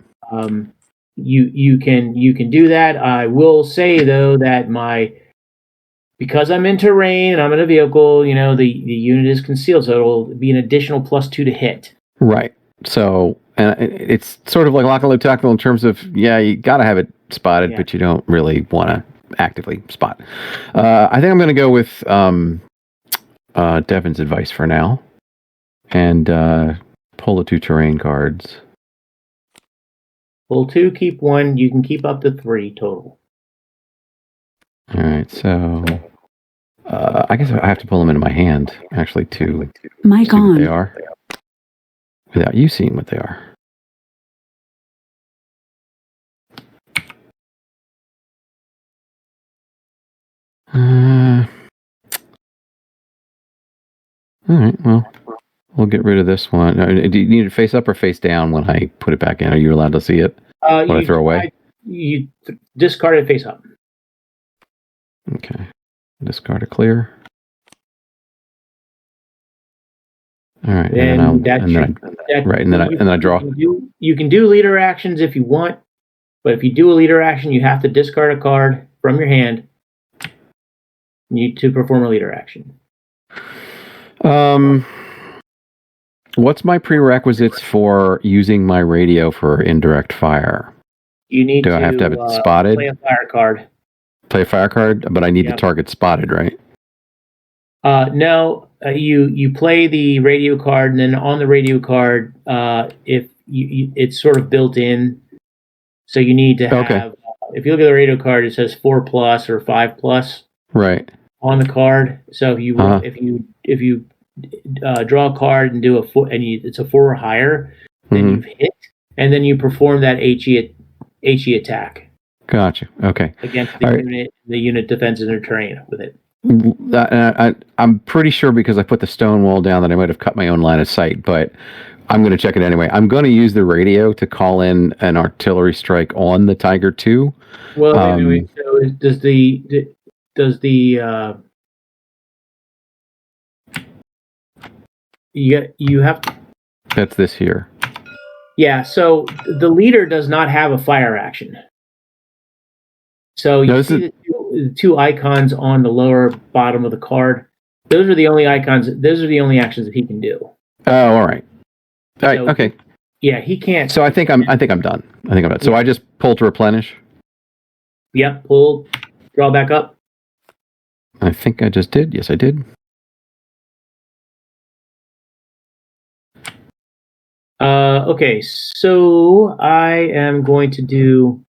You can do that. I will say though that because I'm in terrain and I'm in a vehicle, the unit is concealed, so it'll be an additional +2 to hit. Right. So, and it's sort of like lock and load tactical in terms of, you got to have it spotted, but you don't really want to actively spot. I think I'm going to go with Devin's advice for now, and pull the 2 terrain cards. Pull 2, keep 1. You can keep up to 3 total. All right, so I guess I have to pull them into my hand, actually, to Mic see what they on. are, without you seeing what they are. All right, well, we'll get rid of this one. Do you need it face up or face down when I put it back in? Are you allowed to see it? What I throw away? You discard it face up. Okay. Discard a clear. All right, and then I draw. You can do leader actions if you want, but if you do a leader action, you have to discard a card from your hand. You need to perform a leader action. What's my prerequisites for using my radio for indirect fire? You need Do I have to have it spotted? Play a fire card. Play a fire card, but I need the target spotted, right? No. You play the radio card, and then on the radio card, it's sort of built in. So you need to have. If you look at the radio card, it says 4+ or 5+. Right. On the card. So if you draw a card and do it's a 4 or higher, then you've hit, and then you perform that HE attack. Gotcha. Okay. Against the unit defenses or terrain with it. I'm pretty sure because I put the stone wall down that I might have cut my own line of sight, but I'm going to check it anyway. I'm going to use the radio to call in an artillery strike on the Tiger 2. Well, anyway, so does the you have to, that's this here. Yeah, so the leader does not have a fire action. So you see the two icons on the lower bottom of the card. Those are the only icons. Those are the only actions that he can do. Oh, all right. All right. Okay. Yeah, he can't. So I think I'm done. So I just pull to replenish. Yep. Pull. Draw back up. I think I just did. Yes, I did. Okay, so I am going to do.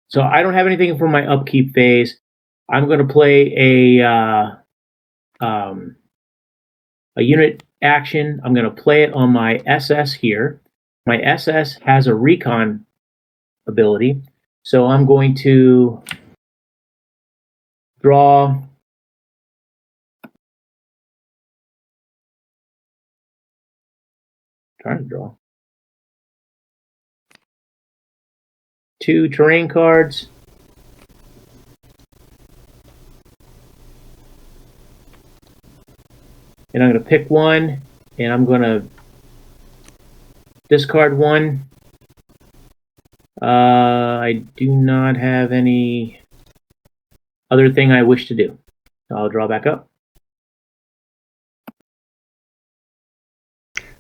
So I don't have anything for my upkeep phase. I'm going to play a unit action. I'm going to play it on my SS here. My SS has a recon ability, so I'm going to draw. Trying to draw 2 terrain cards. And I'm going to pick one, and I'm going to discard one. I do not have any other thing I wish to do. I'll draw back up.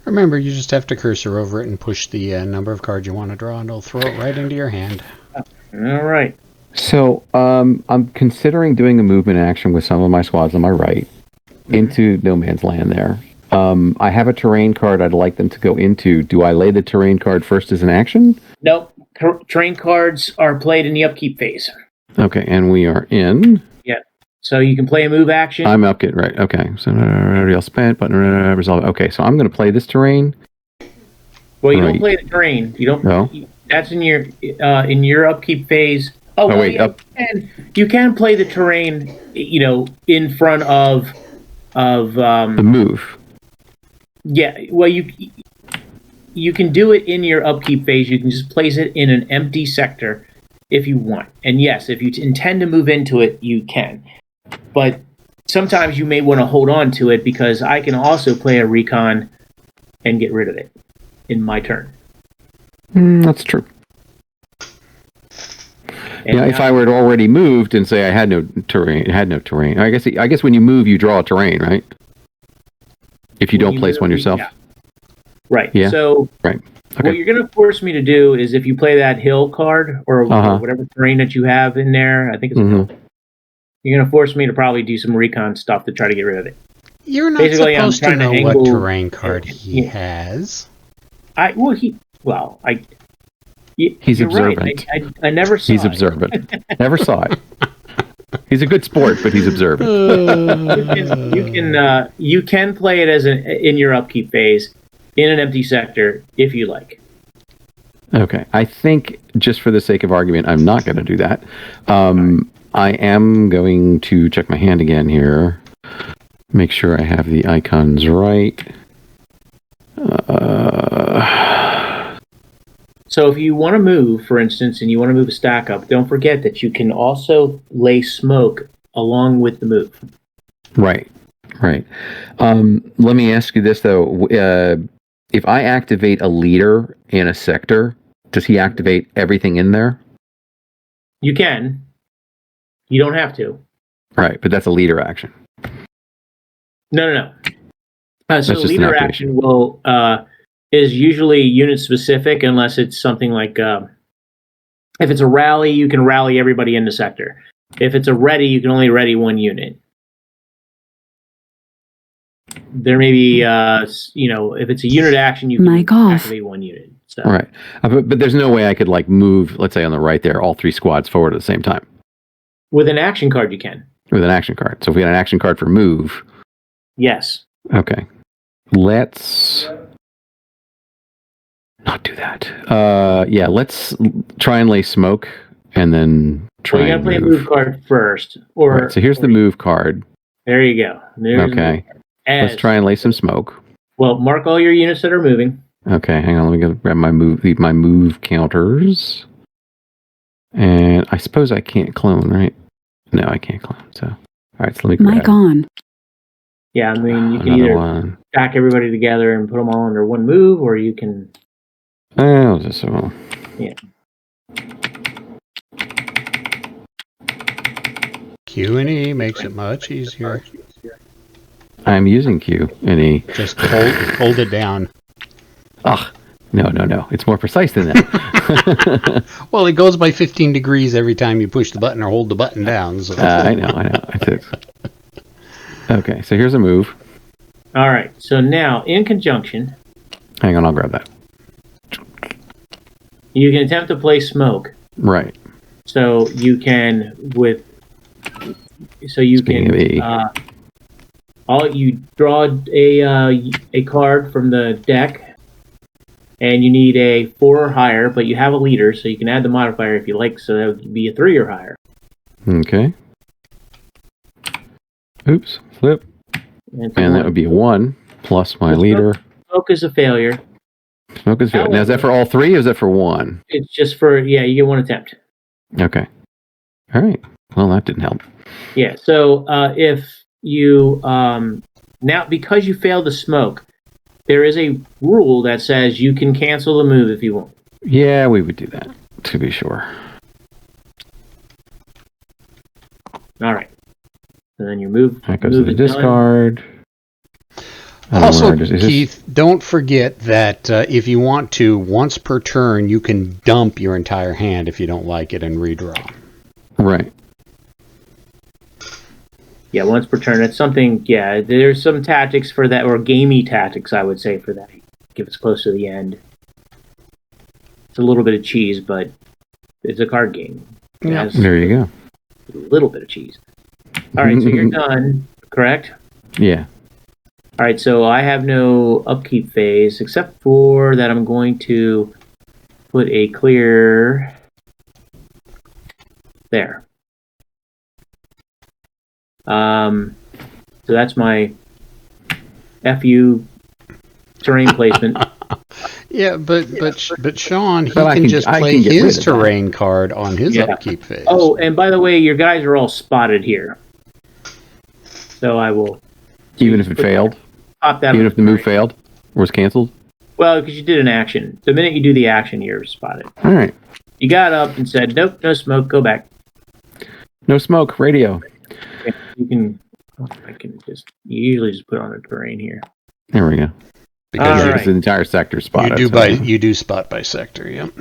Remember, you just have to cursor over it and push the number of cards you want to draw, and it'll throw it right into your hand. All right. So I'm considering doing a movement action with some of my squads on my right into no man's land there. I have a terrain card I'd like them to go into. Do I lay the terrain card first as an action? Nope. Terrain cards are played in the upkeep phase. Okay, and we are in. Yeah. So you can play a move action. I'm upkeep, right? Okay. So everybody else spent, but resolve. Okay, so I'm going to play this terrain. Well, you don't play the terrain. You don't. No. That's in your upkeep phase. Oh, well, wait. Yeah, you can play the terrain. In front of the move. Yeah. Well, you can do it in your upkeep phase. You can just place it in an empty sector if you want. And yes, if you intend to move into it, you can. But sometimes you may want to hold on to it because I can also play a recon and get rid of it in my turn. That's true. And if I were to already moved and say I had no terrain, I guess when you move, you draw a terrain, right? If you don't place one yourself. Yeah. Right. Yeah. So right. Okay. What you're going to force me to do is if you play that hill card or whatever terrain that you have in there, I think it's a hill, you're going to force me to probably do some recon stuff to try to get rid of it. You're not Basically, I'm supposed to trying to know angle- what terrain card he Yeah. has. He's you're right. observant. I never saw He's it. observant. Never saw it. He's a good sport, but he's observant. You can play it in your upkeep phase in an empty sector if you like. Okay. I think, just for the sake of argument, I'm not going to do that. I am going to check my hand again here. Make sure I have the icons right. So if you want to move, for instance, and you want to move a stack up, don't forget that you can also lay smoke along with the move. Right. Let me ask you this, though. If I activate a leader in a sector, does he activate everything in there? You can. You don't have to. Right, but that's a leader action. No. So That's just an leader activation. action will is usually unit specific, unless it's something like if it's a rally, you can rally everybody in the sector. If it's a ready, you can only ready one unit. There may be, if it's a unit action, you can Mic off. activate one unit. So. Right. But there's no way I could move, let's say on the right there, all 3 squads forward at the same time. With an action card, you can. With an action card. So if we had an action card for move. Yes. Okay. Let's not do that. Let's try and lay smoke and then try you gotta and play a move card first. Right, so here's the move card. There you go. Okay. Let's try and lay some smoke. Well, mark all your units that are moving. Okay, hang on. Let me go grab my move counters. And I suppose I can't clone, right? No, I can't clone. So, all right. So let me grab Mic on. Yeah, I mean, you can another either one. stack everybody together and put them all under one move, or you can. Oh, just so. Yeah. Q and E makes it much easier. I'm using Q and E. Just hold it down. Ugh. No. It's more precise than that. Well, it goes by 15 degrees every time you push the button or hold the button down. So. I know. Okay, so here's a move. All right. So now, in conjunction, Hang on, I'll grab that. you can attempt to play smoke. Right. So you can Speaking of E. You draw a card from the deck, and you need a 4 or higher, but you have a leader, so you can add the modifier if you like. So that would be a 3 or higher. Okay. Oops. Flip. And that would be a 1 plus my leader. Smoke is a failure. Smoke is failure. Now, is that for all 3 or is that for 1? It's just for you get 1 attempt. Okay. All right. Well, that didn't help. Yeah. So if you now, because you failed the smoke, there is a rule that says you can cancel the move if you want. Yeah, we would do that, to be sure. All right. And then you move. That goes to the discard. Also, Keith, don't forget that if you want to, once per turn, you can dump your entire hand if you don't like it and redraw. Right. Yeah, once per turn. It's something, there's some tactics for that, or gamey tactics, I would say, for that. If it's close to the end. It's a little bit of cheese, but it's a card game. Yeah. There you go. A little bit of cheese. All right, so you're done, correct? Yeah. All right, so I have no upkeep phase, except for that I'm going to put a clear there. So that's my FU terrain placement. Yeah, but Sean, he But I can can- just I play can get rid his of that. terrain card on his Yeah. upkeep phase. Oh, and by the way, your guys are all spotted here. So I will Even if it failed? pop that. Even if the move failed? Or was canceled? Well, because you did an action. The minute you do the action, you're spotted. All right. You got up and said, nope, no smoke, go back. No smoke. Radio. You can, you usually just put on a terrain here. There we go. Because All you, right. The entire sector spotted. you do spot by sector, yep.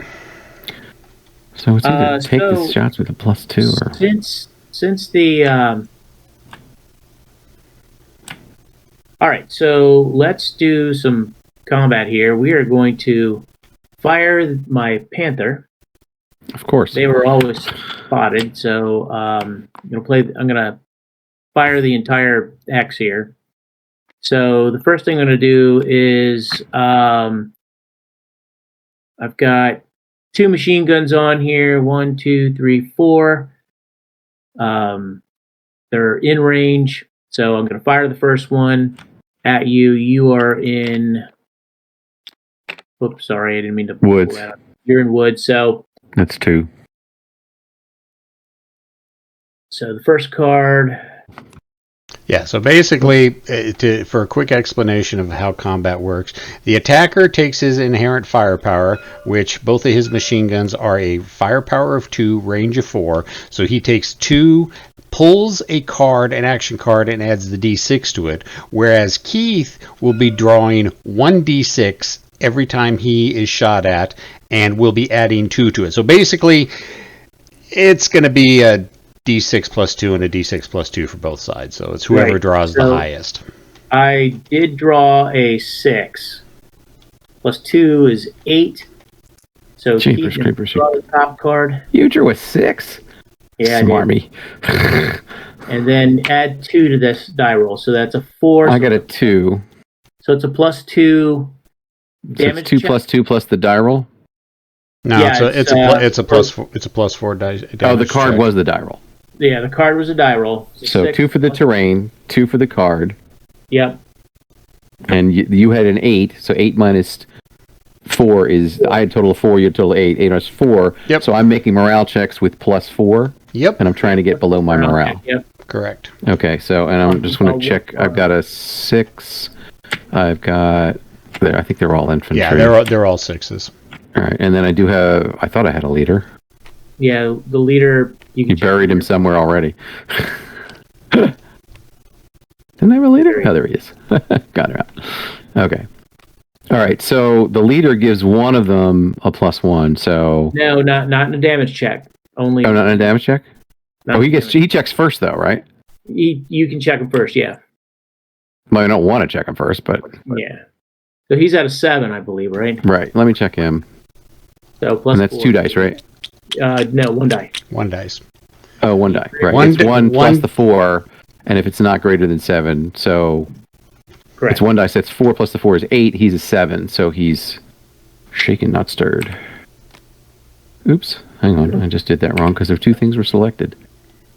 So it's either take the so shots with a +2 or... Since the All right, so let's do some combat here. We are going to fire my Panther. Of course. They were always spotted, so I'm gonna fire the entire X here. So the first thing I'm gonna do is I've got 2 machine guns on here. 1, 2, 3, 4. They're in range, so I'm gonna fire the first one at you. You are in. Oops, sorry, I didn't mean to. Woods. You're in woods, so. That's 2. So the first card. Yeah, so basically, for a quick explanation of how combat works, the attacker takes his inherent firepower, which both of his machine guns are a firepower of 2, range of 4. So he takes 2, pulls a card, an action card, and adds the d6 to it, whereas Keith will be drawing 1d6 every time he is shot at, and will be adding 2 to it. So basically, it's going to be a d6 plus 2 and a d6 plus 2 for both sides. So it's whoever draws the highest. I did draw a 6. Plus 2 is 8. So Jeepers Keith creepers. draw the top card. You drew a 6? Yeah, Smarmy. And then add 2 to this die roll. So that's a 4. I got a 2. So it's a plus 2 damage. So it's 2 check. plus 2 plus the die roll? No, Yeah, it's a plus 4. It's a plus 4 dice. Oh, the card was the die roll. Yeah, the card was a die roll. So 6 2 for the terrain, 2 for the card, Yep. and you had an 8. So 8 minus 4 is I had a total of 4. You had a total of 8. 8 minus 4. Yep. So I'm making morale checks with plus 4. Yep. And I'm trying to get below my morale. Yep. Correct. Okay. So and I'm just going to check. I've got a 6. I've got there. I think they're all infantry. Yeah, they're all 6s. All right. And then I do have. I thought I had a leader. Yeah, the leader. You buried him somewhere already. Didn't I have a leader? Oh, there he is. Got her out. Okay. All right. So the leader gives one of them a plus 1. So No, not in a damage check. Only. oh, not in a damage check. not Oh, in a damage- he checks first though, right? You can check him first. Yeah. Well, I don't want to check him first, but Yeah. So he's at a 7, I believe, right? right. Let me check him. So plus. And that's 4. 2 dice, right? No, 1 die. 1 dice. Oh, 1 die. Right. One It's di- 1 plus one- the 4, and if it's not greater than 7, so Correct. it's 1 dice. That's 4 plus the 4 is 8. He's a 7, so he's shaken, not stirred. Oops. Hang on. I just did that wrong because 2 things were selected.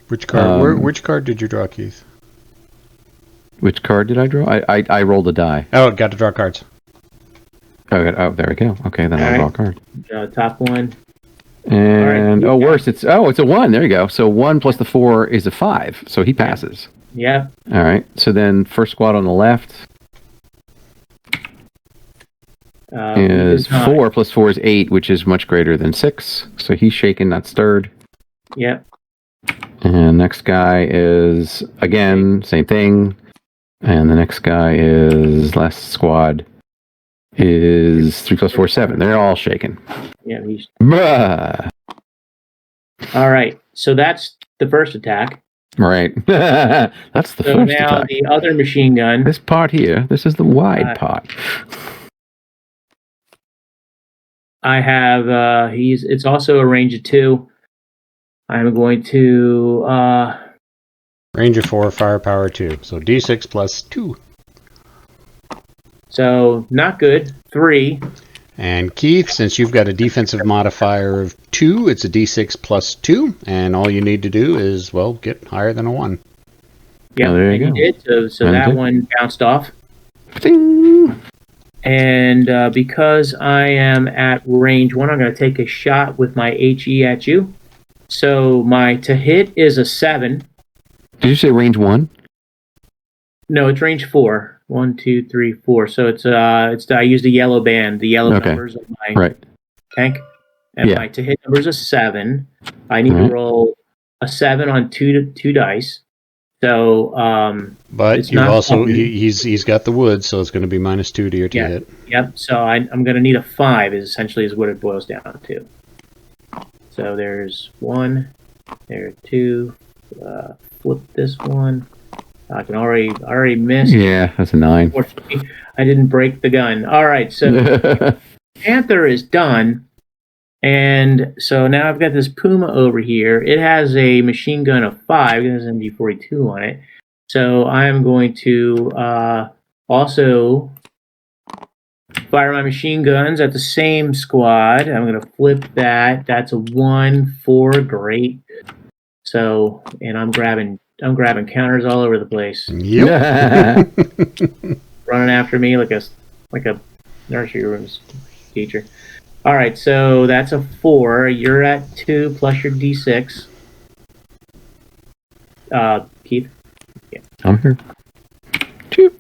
Which card? Which card did you draw, Keith? Which card did I draw? I rolled a die. Oh, got to draw cards. Oh, there we go. Okay, then I'll draw a card. Top one. And All right. worse, it's a 1. There you go. So 1 plus the 4 is a 5. So he passes. Yeah. All right. So then first squad on the left is 4 plus 4 is 8, which is much greater than 6. So he's shaken, not stirred. Yep. And next guy is again same thing. And the next guy is last squad is 3 plus 4 is 7. They're all shaken. Yeah. He's Bruh. all right. So that's the first attack. Right. That's the So first now attack. the other machine gun. This part here, this is the wide part. I have it's also a range of 2. I'm going to Range of 4, firepower 2. So d6 plus 2. so not good. 3. And Keith, since you've got a defensive modifier of 2, it's a d6 plus 2. And all you need to do is, well, get higher than a 1. Yeah, Oh, there you and go. you did. So And that did. one bounced off. Ding. And because I am at range 1, I'm going to take a shot with my HE at you. So my to hit is a 7. Did you say range 1? No, it's range 4. 1, 2, 3, 4. So it's I used the yellow band, the yellow Okay. numbers of my Right. tank. And Yeah. my to hit number is a 7. I need Right. to roll a 7 on two dice. So But It's you've not also, something- he's got the wood, so it's going to be minus 2 to your Yeah. hit. yep. So I'm going to need a 5. Is essentially what it boils down to. So there's 1, there 2. Flip this one. already missed. Yeah, that's a 9. Unfortunately, I didn't break the gun. All right, so Panther is done. And so now I've got this Puma over here. It has a machine gun of 5. It has an MG42 on it. So I'm going to also fire my machine guns at the same squad. I'm going to flip that. That's a 1, 4. Great. So, and I'm grabbing counters all over the place. Yep. Running after me like a nursery rooms teacher. All right, so that's a 4. You're at 2 plus your D6. Keith. Yeah. I'm here. 2.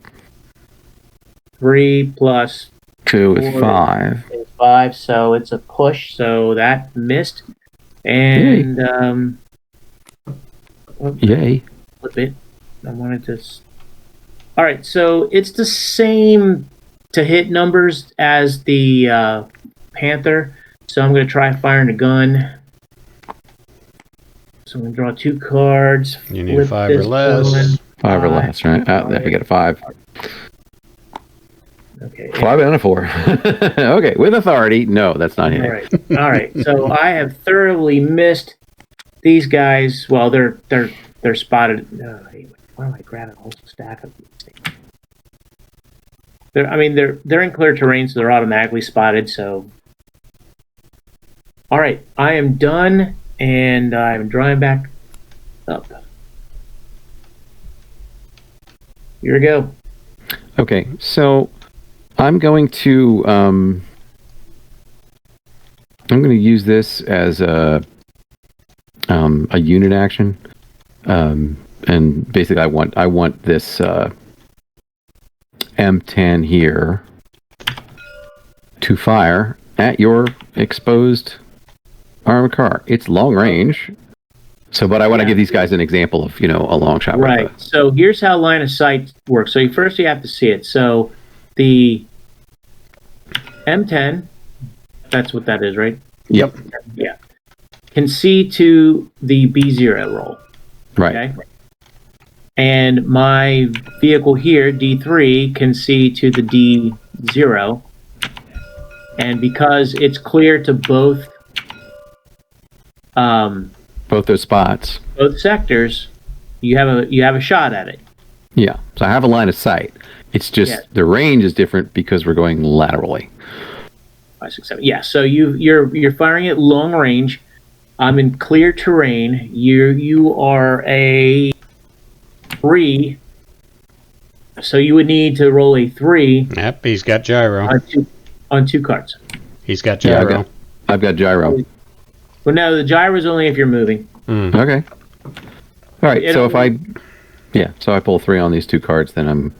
3 plus 2 is 5. 5, so it's a push. So that missed. And Yay. flip it. I wanted to. All right, so it's the same to hit numbers as the Panther. So I'm going to try firing a gun. So I'm going to draw 2 cards. You need 5 or less. 5 or less, right? There you get a 5. Okay. 5 and a 4. Okay, with authority. No, that's not hitting. All right. So I have thoroughly missed these guys. Well, they're spotted. Why am I grabbing a whole stack of these things? They're in clear terrain, so they're automatically spotted. So, all right, I am done, and I'm drawing back up. Here we go. Okay, so I'm going to use this as a unit action, and basically I want this M10 here to fire at your exposed armored car. It's long range, but I want to give these guys an example of a long shot. Right. So here's how line of sight works. So first you have to see it. So the M10, that's what that is, right? Yep. Yeah. Can see to the B0 roll. Right. Okay? And my vehicle here, D3, can see to the D0. And because it's clear to both those spots, both sectors, you have a shot at it. Yeah. So I have a line of sight. It's just the range is different because we're going laterally. 5, 6, 7. Yeah. So you're firing at long range. I'm in clear terrain. You are a 3. So you would need to roll a 3. Yep, he's got gyro. On 2 cards. He's got gyro. Yeah, I've got gyro. Well, no, the gyro is only if you're moving. Okay. All right. So if I pull 3 on these 2 cards, then I'm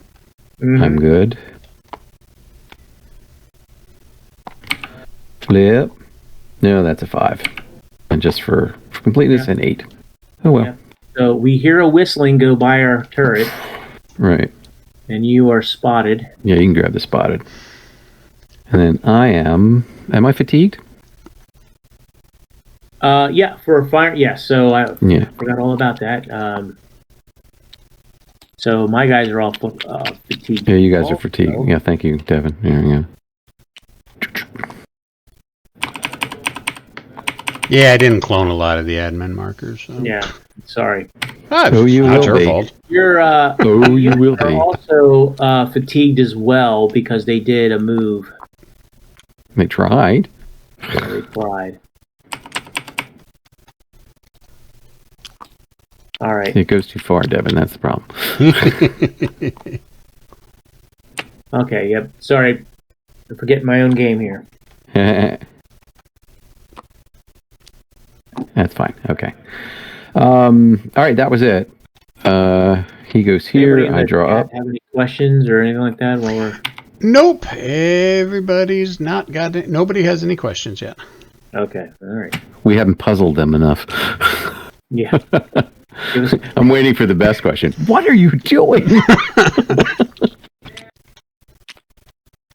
good. Flip. No, that's a 5. And just for completeness, an 8. Oh well. Yeah. So we hear a whistling go by our turret. Right. And you are spotted. Yeah, you can grab the spotted. And then am I fatigued? Yeah, for a fire. Yeah, so I forgot all about that. So my guys are all fatigued. Yeah, you guys are fatigued. Yeah, thank you, Devin. Yeah. Yeah, I didn't clone a lot of the admin markers. So. Yeah, sorry. You not will your be. fault. You're you will be. also fatigued as well because they did a move. They tried. They tried. All right. It goes too far, Devin. That's the problem. Okay. Yep. Sorry. I'm forgetting my own game here. That's fine. Okay. All right. That was it. He goes here. I draw up. Have any questions or anything like that while we're... Nope. Everybody's not got it. Nobody has any questions yet. Okay. All right. We haven't puzzled them enough. Yeah. I'm waiting for the best question. What are you doing?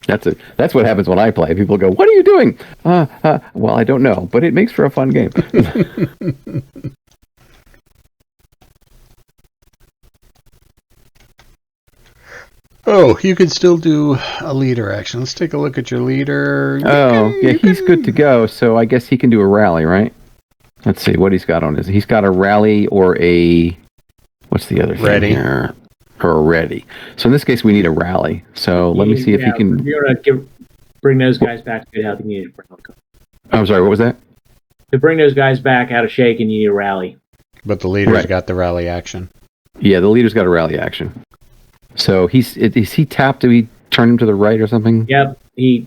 That's what happens when I play. People go, "What are you doing?" Well, I don't know, but it makes for a fun game. Oh, you can still do a leader action. Let's take a look at your leader. He's good to go. So I guess he can do a rally, right? Let's see what he's got on his. He's got a rally or a. What's the other thing Ready. here? Or a ready. So in this case, we need a rally. So let me see if he can. You're gonna bring those guys back to how they need it. I'm sorry. What was that? To bring those guys back out of shake, and you need a rally. But the leader's Right. got the rally action. Yeah, the leader's got a rally action. So is he tapped? Do we turn him to the right or something? Yep. He's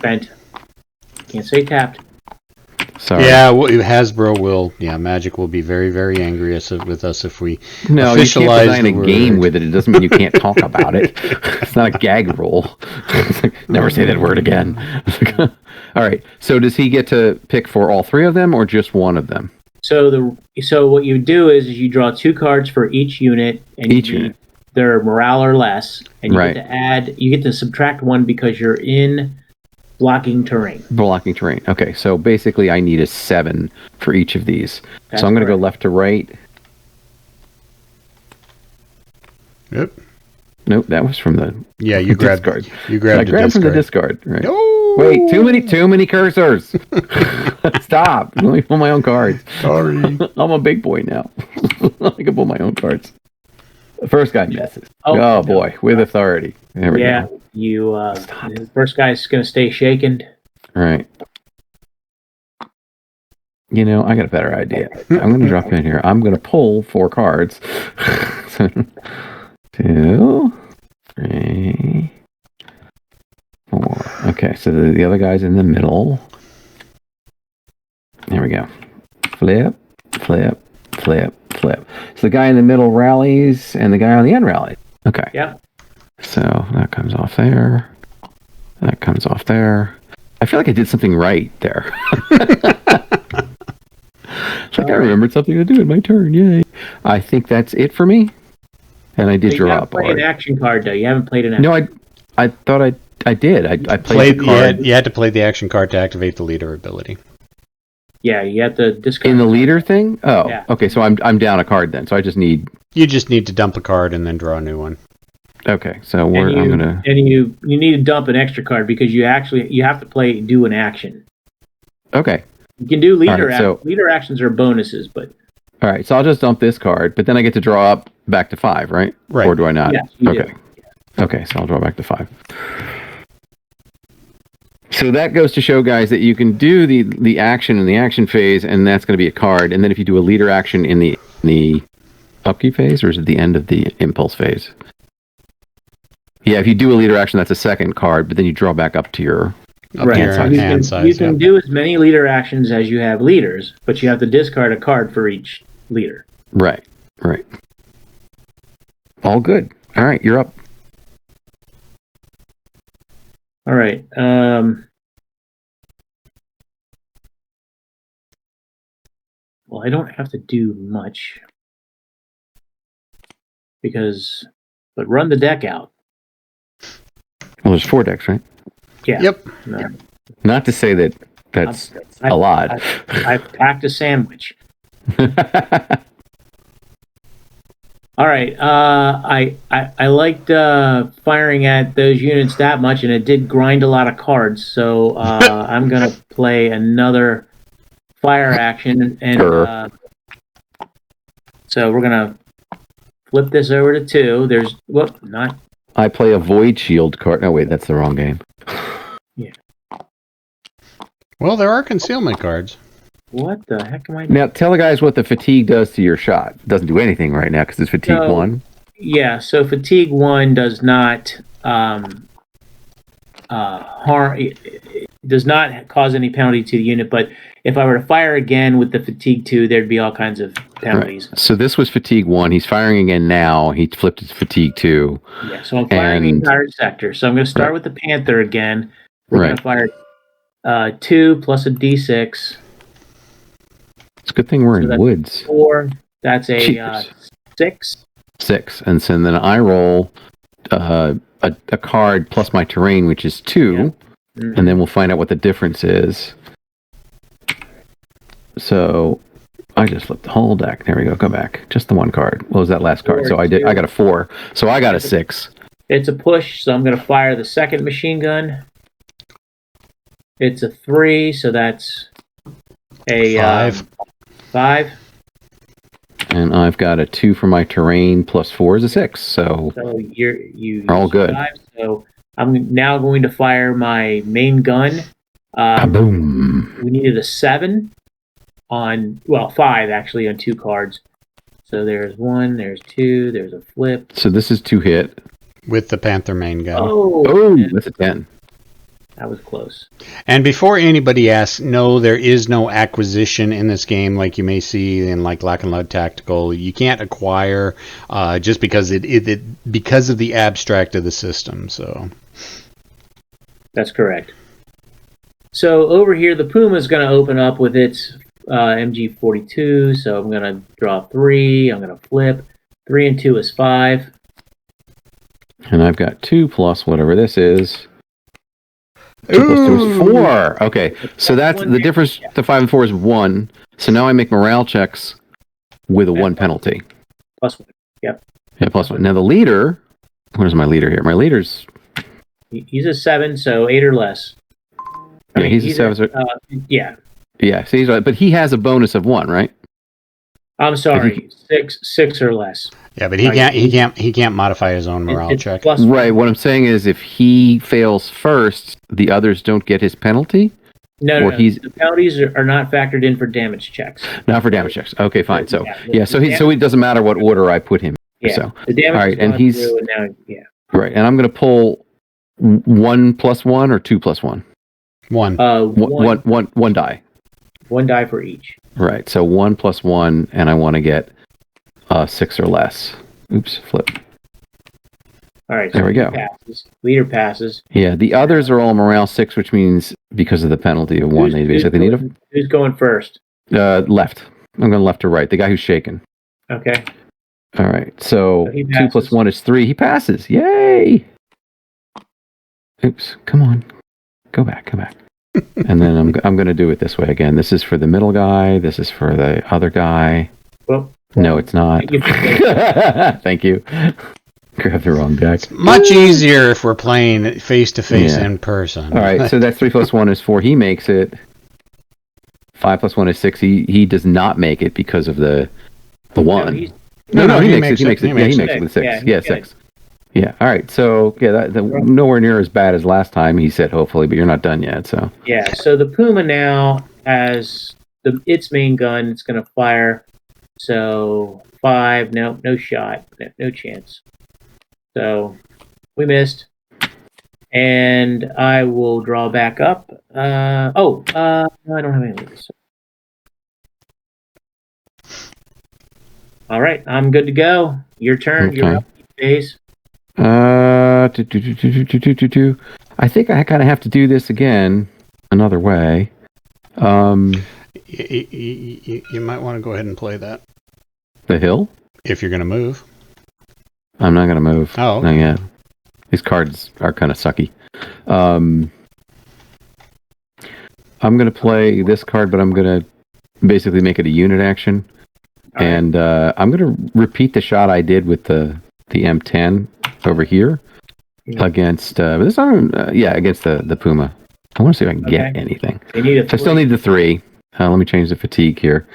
bent. Can't say tapped. Sorry. Yeah, Hasbro will. Yeah, Magic will be very, very angry with us if we No, you can't officialize design the a word. game with it. It doesn't mean you can't talk about it. It's not a gag rule. It's like, never say that word again. All right. So does he get to pick for all three of them or just one of them? So what you do is you draw 2 cards for each unit, and Each unit. They're morale or less, and you Right. get to subtract 1 because you're in blocking terrain. Blocking terrain. Okay. So basically, I need a 7 for each of these. That's so I'm going to go correct. left to right. Yep. Nope, that was from the Yeah, you grabbed. discard. You grabbed I the grabbed from the discard. discard. Right. No. Wait, too many cursors. Stop. Let me pull my own cards. Sorry. I'm a big boy now. I can pull my own cards. The first guy misses. Oh, Oh, boy, with authority. There we Yeah, go. you. The first guy's going to stay shaken. All right. You know, I got a better idea. I'm going to drop in here. I'm going to pull 4 cards. 2, 3, 4. Okay, so the other guy's in the middle. There we go. Flip, flip, flip, flip. So the guy in the middle rallies, and the guy on the end rallies. Okay. Yep. So that comes off there. That comes off there. I feel like I did something right there. It's like I remembered something to do in my turn. Yay. I think that's it for me. And I did You draw gotta up. play an action card though. You haven't played an action. No, I thought I did. I played the You card had to play the action card to activate the leader ability. Yeah, you have to discard. in the leader thing. Oh, Yeah. okay. So I'm down a card then. So I just need. You just need to dump a card and then draw a new one. Okay, so You need to dump an extra card because you have to do an action. Okay. You can do leader All right, leader actions are bonuses, but All right. So I'll just dump this card, but then I get to draw up back to 5, right? Right. Or do I not? Yes, you do. Okay. Okay. So I'll draw back to 5. So that goes to show, guys, that you can do the action in the action phase, and that's going to be a card. And then if you do a leader action in the upkeep phase, or is it the end of the impulse phase? Yeah, if you do a leader action, that's a second card, but then you draw back up to your Up to your size. hand size. You can do as many leader actions as you have leaders, but you have to discard a card for each leader. Right. All good. All right, you're up. All right. Well, I don't have to do much but run the deck out. Well, there's 4 decks, right? Yeah. Yep. No, Not to say that's a lot. I've packed a sandwich. All right. I liked firing at those units that much, and it did grind a lot of cards. So I'm gonna play another fire action, and so we're gonna flip this over to 2. There's not. I play a Void Shield card. No, wait, that's the wrong game. Well, there are concealment cards. What the heck am I? Now, tell the guys what the fatigue does to your shot. It doesn't do anything right now because it's fatigue No. 1. Yeah. So fatigue 1 does not harm. It does not cause any penalty to the unit, but if I were to fire again with the fatigue 2, there'd be all kinds of penalties. Right. So this was fatigue 1. He's firing again now. He flipped it to fatigue 2. Yeah, so I'm firing the entire sector. So I'm going to start with the Panther again. We're going to fire 2 plus a D6. It's a good thing we're So in that's woods. 4. That's a Cheers. 6. 6. And so then I roll a card plus my terrain, which is 2. Yeah. And then we'll find out what the difference is. So I just flipped the whole deck. There we go. Go back. Just the one card. What was that last card? 4, So I 2. got a 4. So I got a 6. It's a push, so I'm going to fire the second machine gun. It's a 3, so that's a 5. And I've got a 2 for my terrain, plus 4 is a 6. So you all good. 5, so I'm now going to fire my main gun. Boom. We needed a 7 on, 5 actually on 2 cards. So there's 1, there's 2, there's a flip. So this is 2 hit. With the Panther main gun. Oh, that's a 10. That was close. And before anybody asks, no, there is no acquisition in this game like you may see in like Lock and Load Tactical. You can't acquire just because because of the abstract of the system. So that's correct. So over here, the Puma is going to open up with its MG42. So I'm going to draw 3. I'm going to flip. 3 and 2 is 5. And I've got 2 plus whatever this is. 2 plus 2 is 4. Okay, so that's the difference. The 5 and 4 is 1. So now I make morale checks with a 1 penalty. +1. Yep. Yeah, +1. Now the leader. Where's my leader here? My leader's. He's a 7, so 8 or less. I mean, he's a 7. Yeah. Yeah. So he's right, but he has a bonus of 1, right? I'm sorry, 6 or less. Yeah, but he can't modify his own morale check. Right. What I'm saying is, if he fails first, the others don't get his penalty. No. The penalties are not factored in for damage checks. Not for damage checks. Okay, fine. So so it doesn't matter what order I put him. Yeah. So the damage. All right, and he's right, and I'm going to pull 1 plus 1 or 2 plus 1. 1. One die. 1 die for each. Right. So 1 plus 1, and I want to get 6 or less. Oops, flip. All right. There we go. Leader passes. Yeah, the others are all morale 6, which means because of the penalty of 1, they basically need them. Who's going first? Left. I'm going left to right. The guy who's shaken. Okay. All right. So 2 plus 1 is 3. He passes. Yay! Oops. Come on. Go back. And then I'm going to do it this way again. This is for the middle guy. This is for the other guy. Well, no, it's not. Thank you. Grab the wrong deck. It's much easier if we're playing face to face in person. All right, so that's 3 plus 1 is 4. He makes it. 5 plus 1 is 6. He does not make it because of the 1. No, he makes it. He makes it with 6. Yeah, 6. Yeah. All right. So nowhere near as bad as last time. He said hopefully, but you're not done yet. So yeah. So the Puma now has its main gun. It's going to fire. So 5. No shot. No chance. So we missed. And I will draw back up. I don't have any leaders. All right, I'm good to go. Your turn. Okay. You're up. Phase. I think I kind of have to do this again another way. You might want to go ahead and play that. The hill? If you're going to move. I'm not going to move. Oh. Okay. Not yet. These cards are kind of sucky. I'm going to play this card, but I'm going to basically make it a unit action. All and I'm going to repeat the shot I did with the M10 over here against this time, against the Puma. I want to see if I can get anything. I still need the 3. Let me change the fatigue here.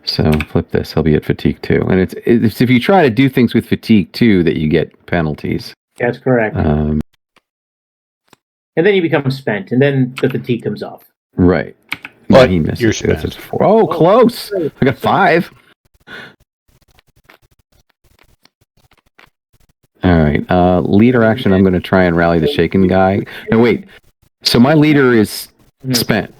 So flip this. He'll be at fatigue 2. And it's if you try to do things with fatigue 2 that you get penalties. That's correct. And then you become spent, and then the fatigue comes off. Right. But he missed. You're spent. Oh, close. I got 5. All right. Leader action. I'm going to try and rally the shaken guy. No, wait. So my leader is spent.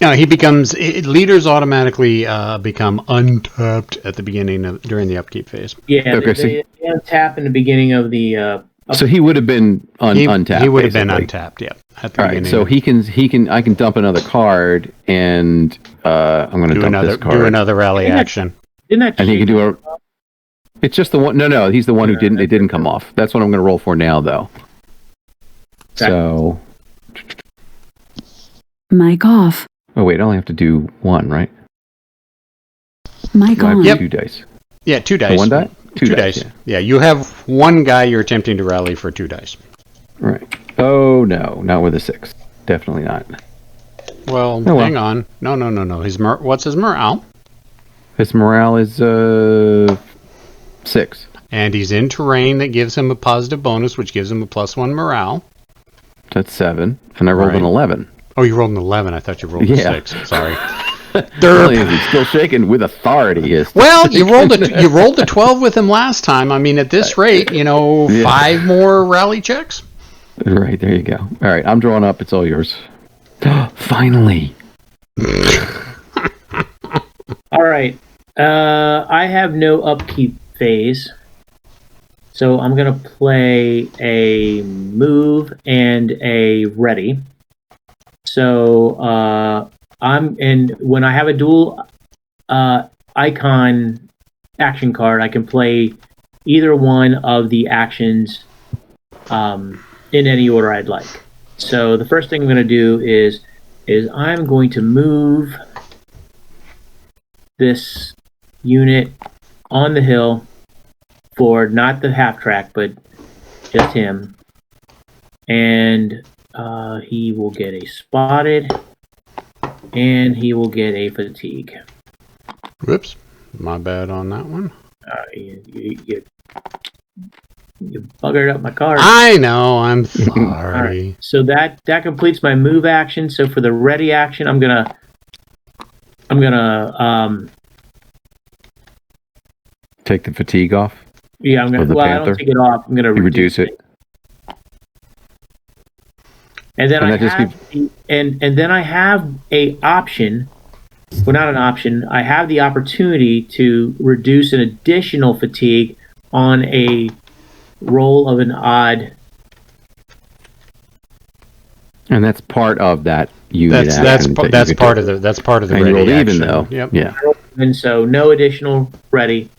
No, leaders automatically become untapped at the beginning during the upkeep phase. Yeah, they untap in the beginning of the. So he would have been untapped. He would have been untapped. Yeah. At the beginning. So I can dump another card, and I'm going to dump this card. Do another rally action. And he can do a. It's just the one. No, he's the one who didn't. It didn't come off. That's what I'm going to roll for now, though. So. Mic off. Oh wait, I only have to do 1, right? Mic on. Yep. 2 dice. Yeah, 2 dice. 1 die. 2 dice. Yeah, you have one guy you're attempting to rally for 2 dice. Right. Oh, no. Not with a 6. Definitely not. Well, hang on. No. What's his morale? His morale is 6. And he's in terrain that gives him a positive bonus, which gives him a +1 morale. That's 7. And I rolled an 11. Oh, you rolled an 11. I thought you rolled a 6. Sorry. He's still shaking with authority. Well, you rolled a 12 with him last time. I mean, at this rate, 5 more rally checks. Right, there you go. All right, I'm drawing up. It's all yours. Finally. All right. I have no upkeep phase. So I'm going to play a move and a ready. So when I have a dual icon action card, I can play either one of the actions in any order I'd like. So the first thing I'm going to do is I'm going to move this unit on the hill for not the half track, but just him. And he will get a spotted, and he will get a fatigue. Whoops. My bad on that one. You buggered up my card. I know. I'm sorry. All right. So that completes my move action. So for the ready action, I'm gonna take the fatigue off. Yeah, I'm gonna. Well, Panther. I don't take it off. I'm gonna reduce it. And then and then I have a option. Well, not an option. I have the opportunity to reduce an additional fatigue on a roll of an odd. And that's part of that unit. That's part of the ready rolled action. Even though. Yep. Yeah. And so no additional ready.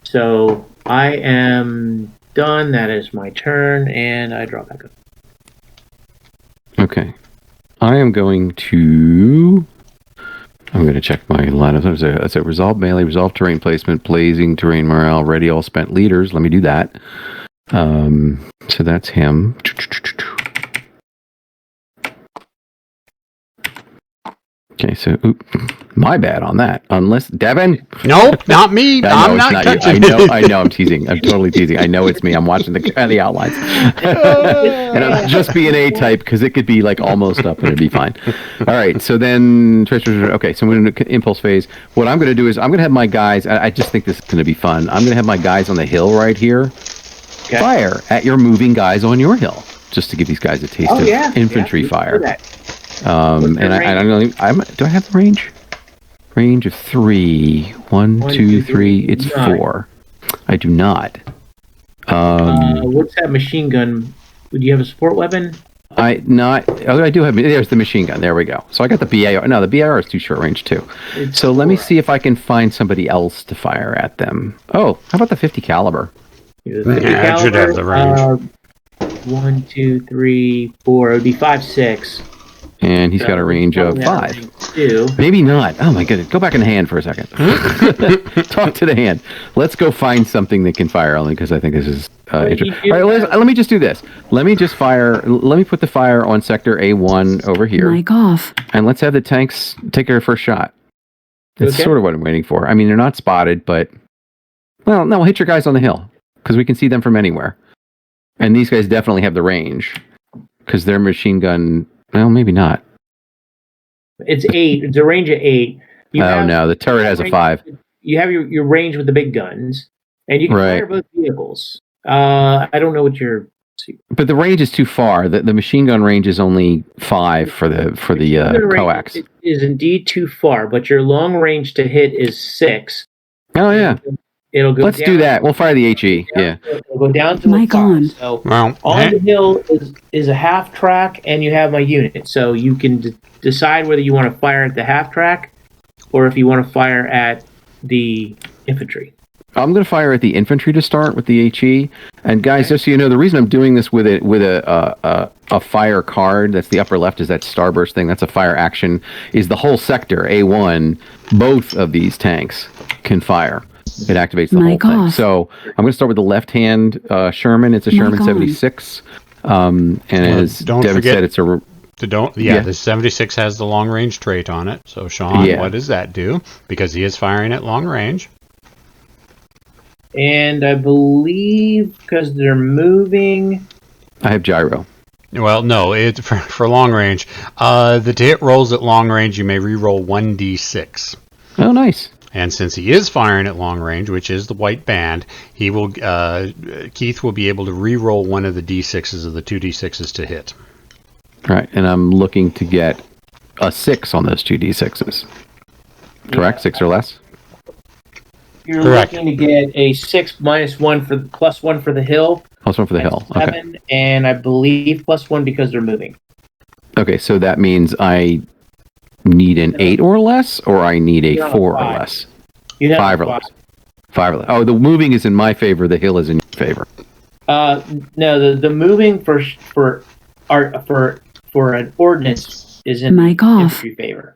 So I am done. That is my turn, and I draw back up. Okay. I am going to check my lineup. I said resolve melee, resolve terrain placement, blazing terrain morale, ready all spent leaders. Let me do that. So that's him. Okay, so my bad on that. Unless Devin. Nope, not me. I'm not touching it. I know. I'm teasing. I'm totally teasing. I know it's me. I'm watching the outlines, and I'm just being A type because it could be like almost up and it'd be fine. All right. So then, okay. So I'm going to impulse phase. What I'm going to do is I'm going to have my guys. I just think this is going to be fun. I'm going to have my guys on the hill right here. Okay. Fire at your moving guys on your hill, just to give these guys a taste of infantry fire. And I don't know. Do I have the range? Range of 3. 1, 2, 3. It's 4. I do not. What's that machine gun? Do you have a support weapon? I do have. There's the machine gun. There we go. So I got the BAR. No, the BAR is too short range too. So let me see if I can find somebody else to fire at them. Oh, how about the 50 caliber? I should have the range. 1, 2, 3, 4. It would be 5, 6. And he's got a range of 5. Maybe not. Oh my goodness. Go back in the hand for a second. Talk to the hand. Let's go find something that can fire only because I think this is interesting. All right, let me just do this. Let me just fire. Let me put the fire on sector A1 over here. Mic off. And let's have the tanks take their first shot. That's sort of what I'm waiting for. I mean, they're not spotted, but well, no, we'll hit your guys on the hill because we can see them from anywhere. And these guys definitely have the range because their machine gun. Well, maybe not. It's 8. It's a range of 8. No, the turret has a 5. You have your range with the big guns, and you can fire both vehicles. I don't know what your. But the range is too far. The machine gun range is only 5 for the coax. It is indeed too far, but your long range to hit is 6. Oh yeah. It'll go. Let's do that. We'll fire the HE. Yeah. It'll go down to Mic on. So on the hill is a half track, and you have my unit. So you can decide whether you want to fire at the half track, or if you want to fire at the infantry. I'm going to fire at the infantry to start with the HE. And guys, just so you know, the reason I'm doing this with a fire card, that's the upper left, is that starburst thing. That's a fire action. Is the whole sector A1. Both of these tanks can fire. It activates the Mic whole thing. off. So I'm going to start with the left-hand Sherman. It's a Mic Sherman on. 76. And as don't Devin forget said, it's a... Yeah. The 76 has the long range trait on it. So Sean, Yeah. what does that do? Because he is firing at long range. And I believe because they're moving. I have gyro. Well, no, it's for long range. The hit rolls at long range, you may re-roll 1d6. Oh, nice. And since he is firing at long range, which is the white band, he will Keith will be able to re-roll one of the d6s of the 2d6s to hit. Right, and I'm looking to get a 6 on those 2d6s. Correct? Yeah. 6 or less? You're Correct. looking to get a 6 minus 1 for plus 1 for the hill. Plus 1 for the hill. Okay. 7, and I believe plus 1 because they're moving. Okay, so that means I need an 8 or less, or I need a You're on a 4 or 5. less? You have 5 or less. 5 or less. Oh, the moving is in my favor, the hill is in your favor. No, the moving for an ordnance is in Mic off. infantry favor.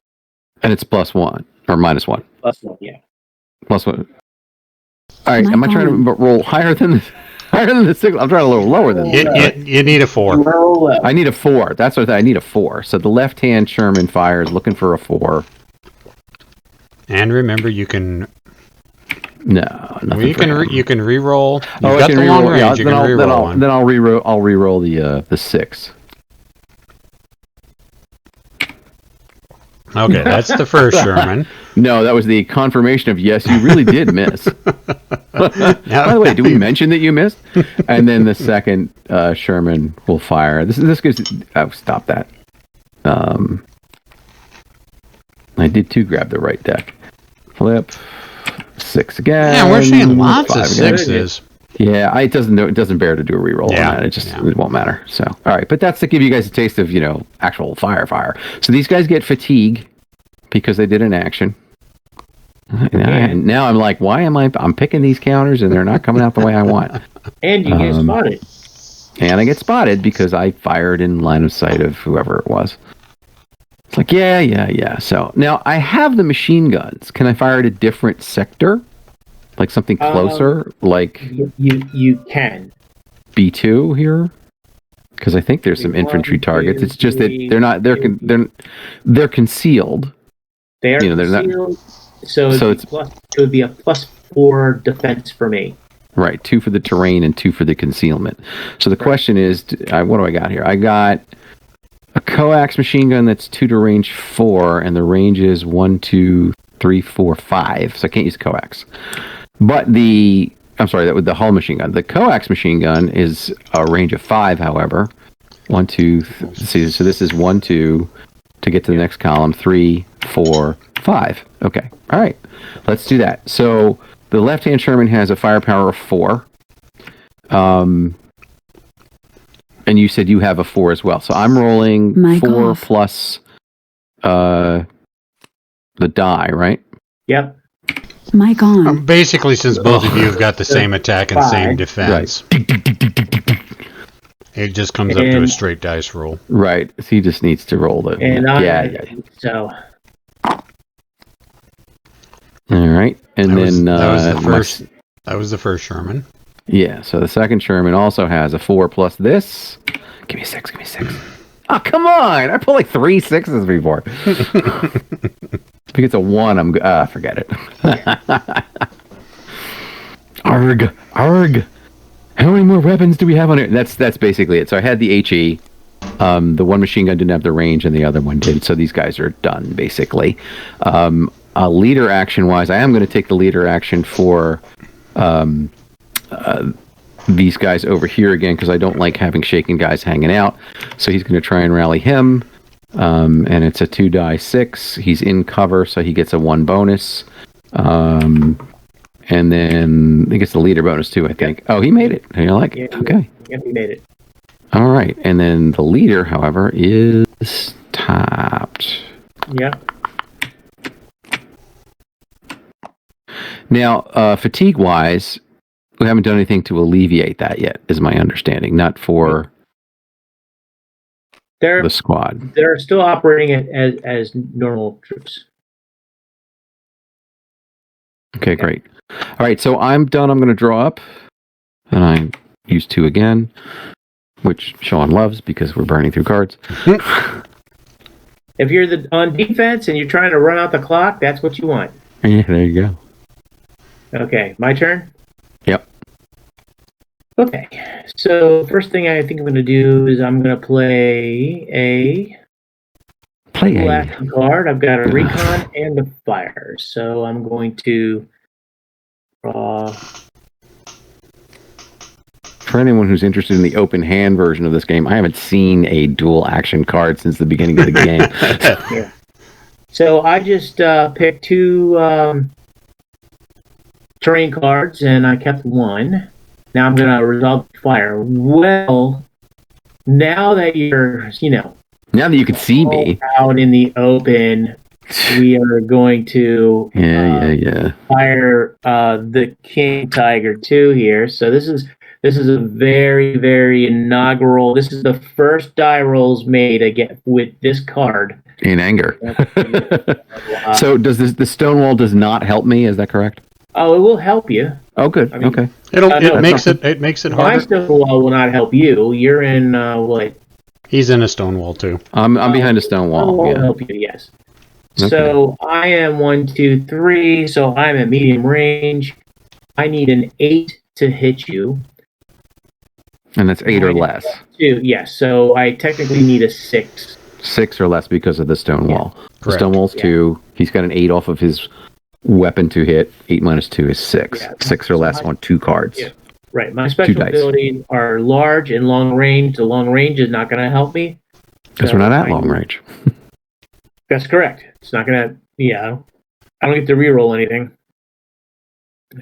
And it's plus 1, or minus 1. Plus 1, yeah. Plus 1. All right, Mic am I trying on. to roll higher than the 6? I'm trying to roll lower than that. You need a 4. Roll up. I need a 4. That's what I need, a 4. So the left-hand Sherman fires, looking for a 4. And remember, you can No, nothing. you can re-roll. You've I got can the long re-roll. range. You can re-roll one. Then I'll re-roll the 6. Okay, that's the first Sherman. No, that was the confirmation of yes, you really did miss. By the way, did we mention that you missed? And then the second Sherman will fire. This goes. Oh, stop that. I did too. Grab the right deck. Flip 6 again. Yeah, we're seeing lots of 5 again. 6s. Yeah, it doesn't bear to do a reroll on that. It won't matter. So, all right, but that's to give you guys a taste of actual fire. So these guys get fatigue because they did an action. Now I'm like, why am I'm picking these counters and they're not coming out the way I want? And you get spotted. And I get spotted because I fired in line of sight of whoever it was. It's like, yeah. So now I have the machine guns. Can I fire at a different sector? Like something closer, like You can. B2 here, because I think there's some infantry targets. It's just that they're concealed. They are they're not. concealed, so it would be a +4 defense for me. Right, 2 for the terrain and 2 for the concealment. So the question is, what do I got here? I got a coax machine gun that's 2 to range 4, and the range is 1, 2, 3, 4, 5. So I can't use coax. But the hull machine gun. The coax machine gun is a range of 5, however. 1, 2, see, so this is 1, 2 to get to the next column. 3, 4, 5. Okay. All right. Let's do that. So the left-hand Sherman has a firepower of 4. And you said you have a 4 as well. So I'm rolling Mic 4 off. plus the die, right? Yep. Mic on. Basically, since both of you have got the same attack and same 5. defense, it just comes up to a straight dice roll. Right. So he just needs to roll the. And So. All right, and That was the first Sherman. Yeah. So the second Sherman also has a 4 plus this. Give me 6. Oh, come on! I pulled like 3 6s before. If it gets a 1, I'm forget it. Arg. How many more weapons do we have on it? That's basically it. So I had the HE. The one machine gun didn't have the range, and the other one did. So these guys are done basically. Leader action wise, I am going to take the leader action for these guys over here again because I don't like having shaken guys hanging out. So he's going to try and rally him. And it's a 2 die 6. He's in cover, so he gets a 1 bonus. And then he gets the leader bonus too, I think. Oh, he made it. You're like, okay. Yep, he made it. All right. And then the leader, however, is topped. Yep. Now, fatigue-wise, we haven't done anything to alleviate that yet, is my understanding. Not for They're the squad. they're still operating as normal troops. Okay, great. All right, so I'm done. I'm going to draw up, and I use 2 again, which Sean loves because we're burning through cards. If you're on defense and you're trying to run out the clock, that's what you want. Yeah, there you go. Okay, my turn? Yep. Okay, so first thing I think I'm going to do is I'm going to play a full action card. I've got a recon and a fire. So I'm going to draw. For anyone who's interested in the open hand version of this game, I haven't seen a dual action card since the beginning of the game. Yeah. So I just picked 2 terrain cards and I kept 1. Now I'm going to resolve fire. Well, now that you're, Now that you can see me out in the open, we are going to fire the King Tiger 2 here. So this is a very, very inaugural. This is the first die rolls made again with this card. In anger. So does the Stonewall does not help me? Is that correct? Oh, it will help you. Oh, good. Okay. It makes it My harder. Stonewall will not help you. You're in what? He's in a Stonewall too. I'm behind a Stonewall. Will Yeah. help you. Yes. Okay. So I am 1, 2, 3. So I'm at medium range. I need an 8 to hit you. And that's 8 or less. 2. Yes. So I technically need a 6. 6 or less because of the Stonewall. Yeah. The Stonewall's 2. He's got an 8 off of his weapon to hit. 8 minus 2 is 6. Yeah. 6 or less on 2 cards. Yeah. Right. My special abilities are large and long range. The long range is not going to help me. Because we're not at long range. That's correct. It's not going to... Yeah. I don't get to reroll anything.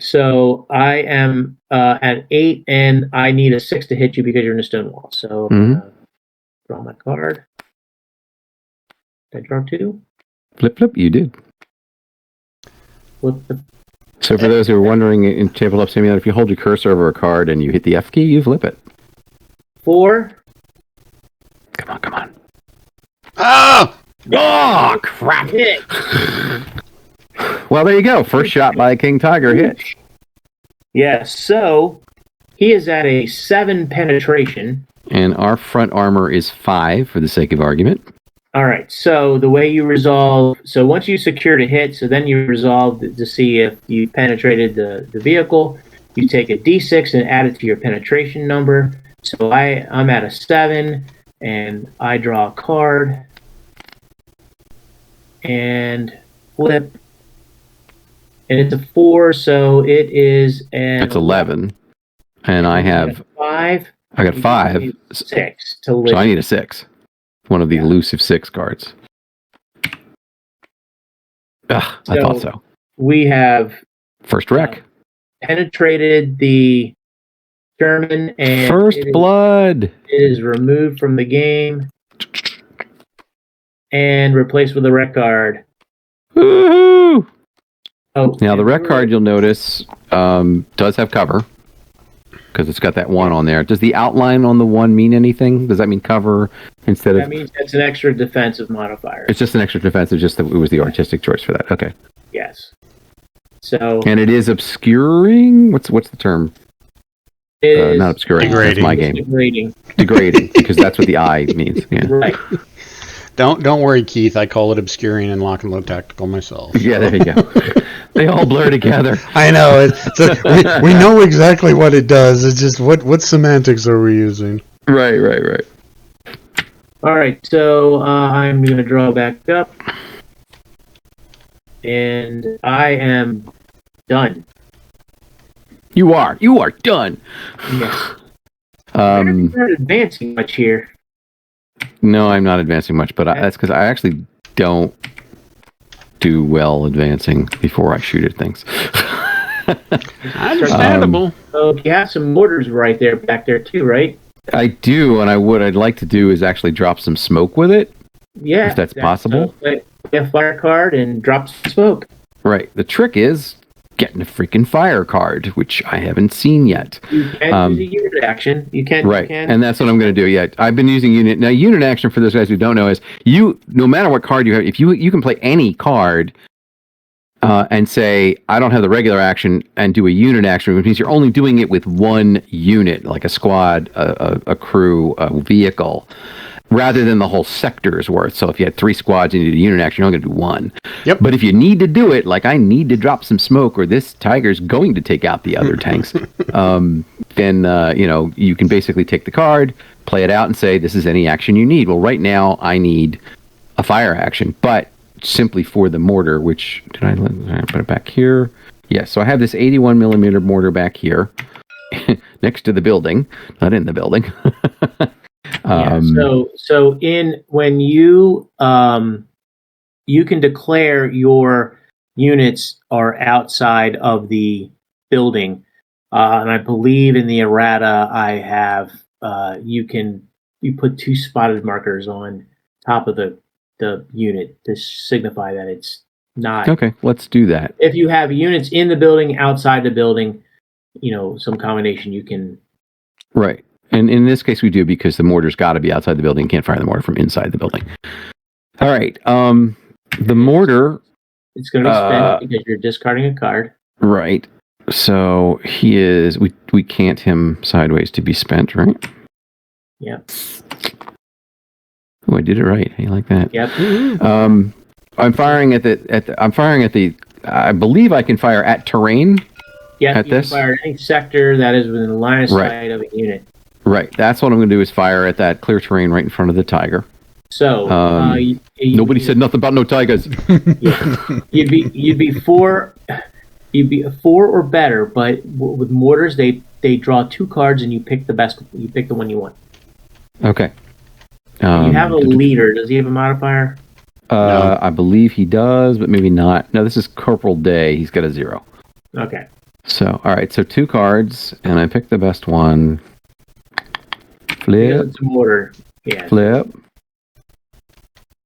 So I am at 8, and I need a 6 to hit you because you're in a Stonewall. So I'm going to draw my card. Did I draw 2? Flip, you did. Flip the... So for those who are wondering in Tabletop Simulator, if you hold your cursor over a card and you hit the F key, you flip it. 4. Come on. Oh! Oh, crap. Hit. Well, there you go. First shot by King Tiger hit. Yeah, so he is at a 7 penetration. And our front armor is 5 for the sake of argument. All right, so the way you resolve... So once you secured a hit, so then you resolve to see if you penetrated the vehicle. You take a D6 and add it to your penetration number. So I'm at a 7, and I draw a card. And flip. And it's a 4, so it is an... That's 11. And I have... 5. I got 5. 6 to live. So I need a 6. One of the elusive 6 cards. I thought so. We have... First wreck. Penetrated the German and... First blood! It is removed from the game. And replaced with a wreck card. Woohoo! Oh, Now the wreck card, you'll notice, does have cover. Because it's got that 1 on there. Does the outline on the 1 mean anything? Does that mean cover instead of... That means it's an extra defensive modifier. It's just an extra defense. It's just that it was the artistic choice for that. Okay. Yes. So... And it is obscuring? What's the term? It is... Not obscuring. Degrading. That's my game. Degrading, because that's what the I means. Yeah. Right. Don't worry, Keith. I call it obscuring and lock and load tactical myself. Yeah, there you go. They all blur together. I know. We know exactly what it does. It's just what semantics are we using? Right. All right, so I'm going to draw back up. And I am done. You are done. Yes. I'm not advancing much here. No, I'm not advancing much, but that's because I actually don't do well advancing before I shoot at things. Understandable. So you have some mortars back there too, right? I do, and what I'd like to do is actually drop some smoke with it. Yeah. If that's possible. Play a fire card and drop some smoke. Right. The trick is getting a freaking fire card, which I haven't seen yet. You can use a unit action. You can. Right. And that's what I'm going to do. Yeah. I've been using unit. Now, unit action, for those guys who don't know, is no matter what card you have, if you can play any card and say, I don't have the regular action, and do a unit action, which means you're only doing it with one unit, like a squad, a crew, a vehicle, rather than the whole sector's worth. So if you had 3 squads and you did a unit action, you're only going to do 1. Yep. But if you need to do it, like I need to drop some smoke or this tiger's going to take out the other tanks, then, you can basically take the card, play it out and say, this is any action you need. Well, right now I need a fire action, but simply for the mortar, which did I put it back here? Yes. So I have this 81 millimeter mortar back here next to the building, not in the building. So when you you can declare your units are outside of the building, and I believe in the errata I have you put 2 spotted markers on top of the unit to signify that it's not. Okay, let's do that. If you have units in the building, outside the building, some combination you can. Right. And in this case, we do because the mortar's got to be outside the building. You can't fire the mortar from inside the building. All right. The mortar. It's going to be spent because you're discarding a card. Right. So he is. We can't him sideways to be spent, right? Yep. Oh, I did it right. How you like that? Yep. I'm firing at the. I believe I can fire at terrain. Yeah. At you can this? fire any sector that is within the line of sight of a unit. Right. That's what I'm going to do is fire at that clear terrain right in front of the tiger. So nobody said nothing about no tigers. Yeah. You'd be 4 or better, but with mortars they draw 2 cards and you pick the best. You pick the one you want. Okay. You have a leader. Does he have a modifier? No. I believe he does, but maybe not. No, this is Corporal Day. He's got a 0. Okay. So, all right. So 2 cards, and I picked the best one. Flip. It's a mortar. Yeah. Flip.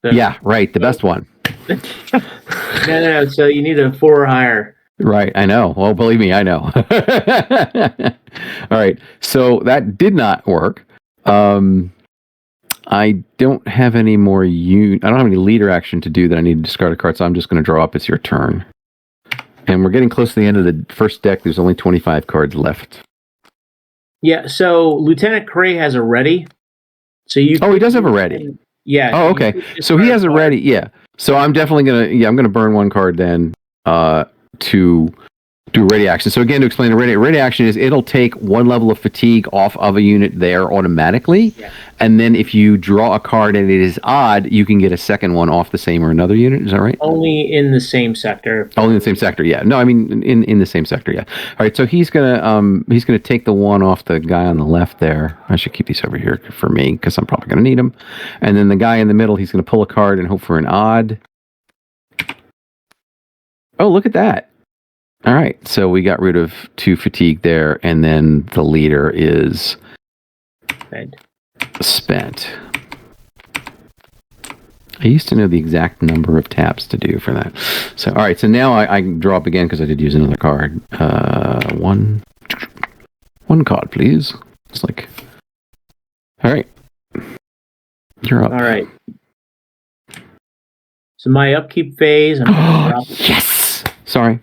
So, Yeah, right. The best one. No. So you need a 4 or higher. Right. I know. Well, believe me, I know. All right. So that did not work. I don't have any more I don't have any leader action to do that I need to discard a card, so I'm just going to draw up. It's your turn. And we're getting close to the end of the first deck. There's only 25 cards left. Yeah, so Lieutenant Cray has a ready. So you. Oh, he does have a ready. Yeah. Oh, okay. So he has a ready. Yeah. So I'm definitely I'm gonna burn 1 card then to do a ready action. So again, to explain the ready action is it'll take 1 level of fatigue off of a unit there automatically, and then if you draw a card and it is odd, you can get a second one off the same or another unit. Is that right? Only in the same sector. Only in the same sector. Yeah. No, I mean in the same sector. Yeah. All right. So he's gonna take the 1 off the guy on the left there. I should keep these over here for me because I'm probably gonna need them. And then the guy in the middle, he's gonna pull a card and hope for an odd. Oh, look at that. All right, so we got rid of 2 fatigue there, and then the leader is spent. I used to know the exact number of taps to do for that. So, all right, so now I can draw up again because I did use another card. One card, please. It's like, all right, you're up. All right. So my upkeep phase. I'm gonna drop Yes. Sorry.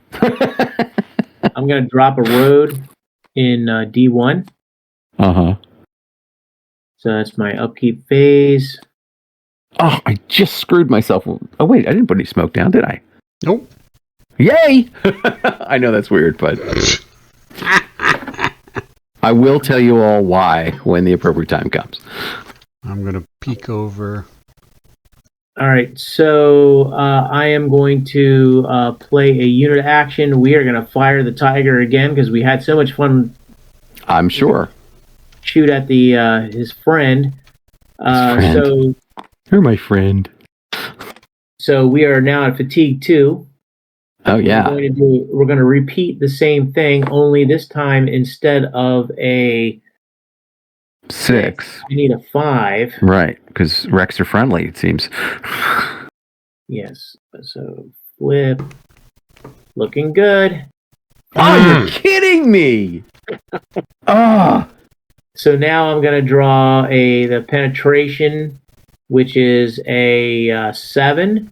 I'm going to drop a road in D1. Uh-huh. So that's my upkeep phase. Oh, I just screwed myself. Oh, wait, I didn't put any smoke down, did I? Nope. Yay! I know that's weird, but I will tell you all why when the appropriate time comes. I'm going to peek over. All right, so I am going to play a unit action. We are going to fire the tiger again because we had so much fun. I'm sure. Shoot at the his friend. So you're my friend. So we are now at fatigue 2. Oh yeah. We're going to repeat the same thing, only this time instead of a 6. I need a 5. Right, because Rex are friendly, it seems. Yes. So flip. Looking good. Oh, you're kidding me! Oh. So now I'm going to draw the penetration, which is a 7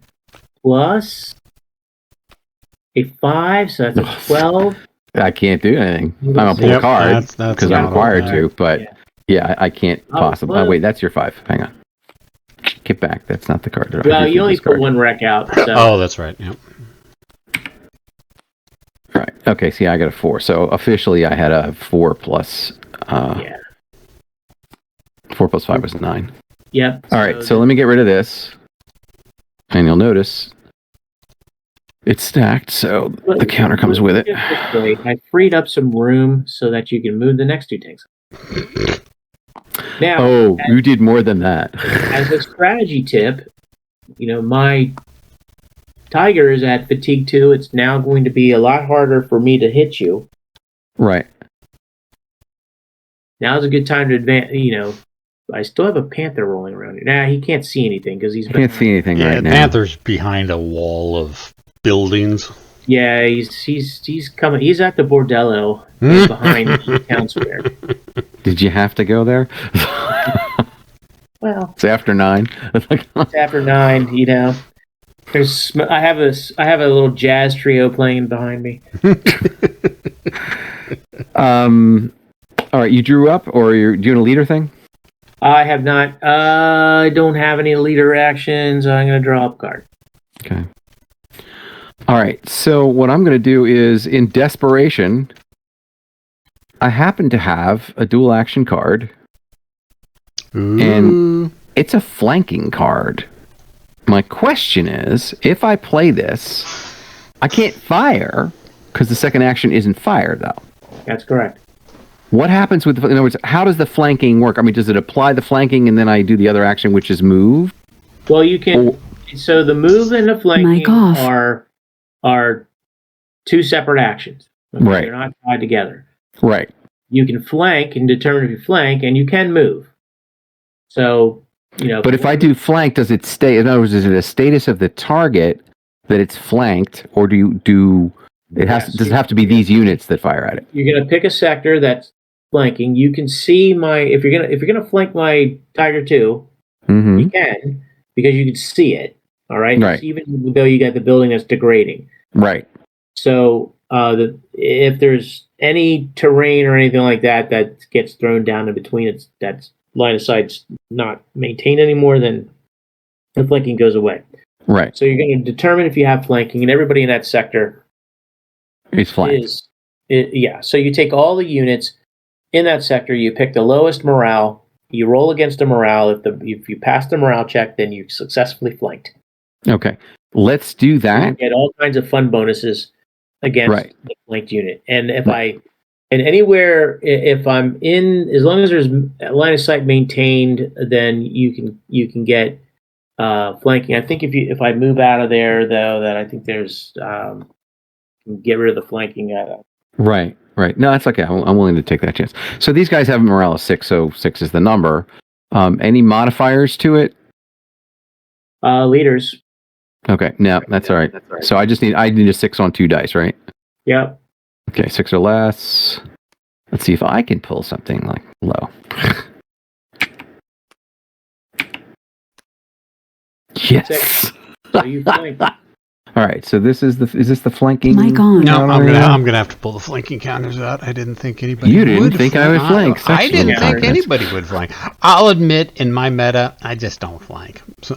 plus a 5, so that's a 12. I can't do anything. I'm gonna pull a card that's because I'm not required all to. But I can't possibly. well. Oh, wait, that's your 5. Hang on. Get back. That's not the card. I Well, do you only this put card. 1 wreck out. So. Oh, that's right. Yep. Right. Okay. See, I got a 4. So officially, I had a 4 plus. 4 plus 5 was 9. Yep. All right. So let me get rid of this, and you'll notice it's stacked. So the counter comes with it. I freed up some room so that you can move the next 2 tanks. Now, Oh, you did more than that. as a strategy tip, my Tiger is at fatigue 2. It's now going to be a lot harder for me to hit you. Right. Now's a good time to advance. I still have a Panther rolling around here. Nah, he can't see anything because he's Can't see anything Yeah, right now. Panther's behind a wall of buildings. Yeah, he's coming. He's at the Bordello behind the town square. Did you have to go there? Well, It's after 9. it's after 9. I have a little jazz trio playing behind me. All right, you drew up, or you're doing a leader thing? I have not. I don't have any leader actions. I'm going to draw up a card. Okay. All right, so what I'm going to do is, in desperation, I happen to have a dual action card, Ooh. and it's a flanking card. My question is, if I play this, I can't fire, because the second action isn't fire, though. That's correct. What happens with, in other words, how does the flanking work? I mean, does it apply the flanking and then I do the other action, which is move? Well, you can. Oh. So the move and the flanking Mic off. are 2 separate actions. Okay? Right. They're not tied together. Right. You can flank and determine if you flank, and you can move. So, But if I do flank, does it stay? In other words, is it a status of the target that it's flanked, or do you do? Yes. Does it have to be these units that fire at it? You're going to pick a sector that's flanking. You can see if you're gonna flank my Tiger 2, Mm-hmm. you can, because you can see it. All right. Right. Even though you got the building that's degrading. Right. So if there's any terrain or anything like that that gets thrown down in between, that's line of sight's not maintained anymore, then the flanking goes away. Right. So you're going to determine if you have flanking, and everybody in that sector It's flanked. So you take all the units in that sector, you pick the lowest morale, you roll against the morale. If you pass the morale check, then you successfully flanked. Okay. Let's do You that. get all kinds of fun bonuses against Right. the flanked unit. And anywhere, if I'm in, as long as there's line of sight maintained, then you can get flanking. I think if I move out of there, though, that I think there's get rid of the flanking. Right. Right. No, that's okay. I'm willing to take that chance. So these guys have a morale of 6, so 6 is the number. Any modifiers to it? Leaders. Okay. No, that's all right. So I need a 6 on 2 dice, right? Yep. Okay, 6 or less. Let's see if I can pull something like low. Yes. So you flank. All right. So is this the flanking? Mic on. No, counter? I'm gonna have to pull the flanking counters out. I didn't think anybody. You didn't would think I would flank. I Such didn't little think targets. anybody would flank. I'll admit, in my meta, I just don't flank. So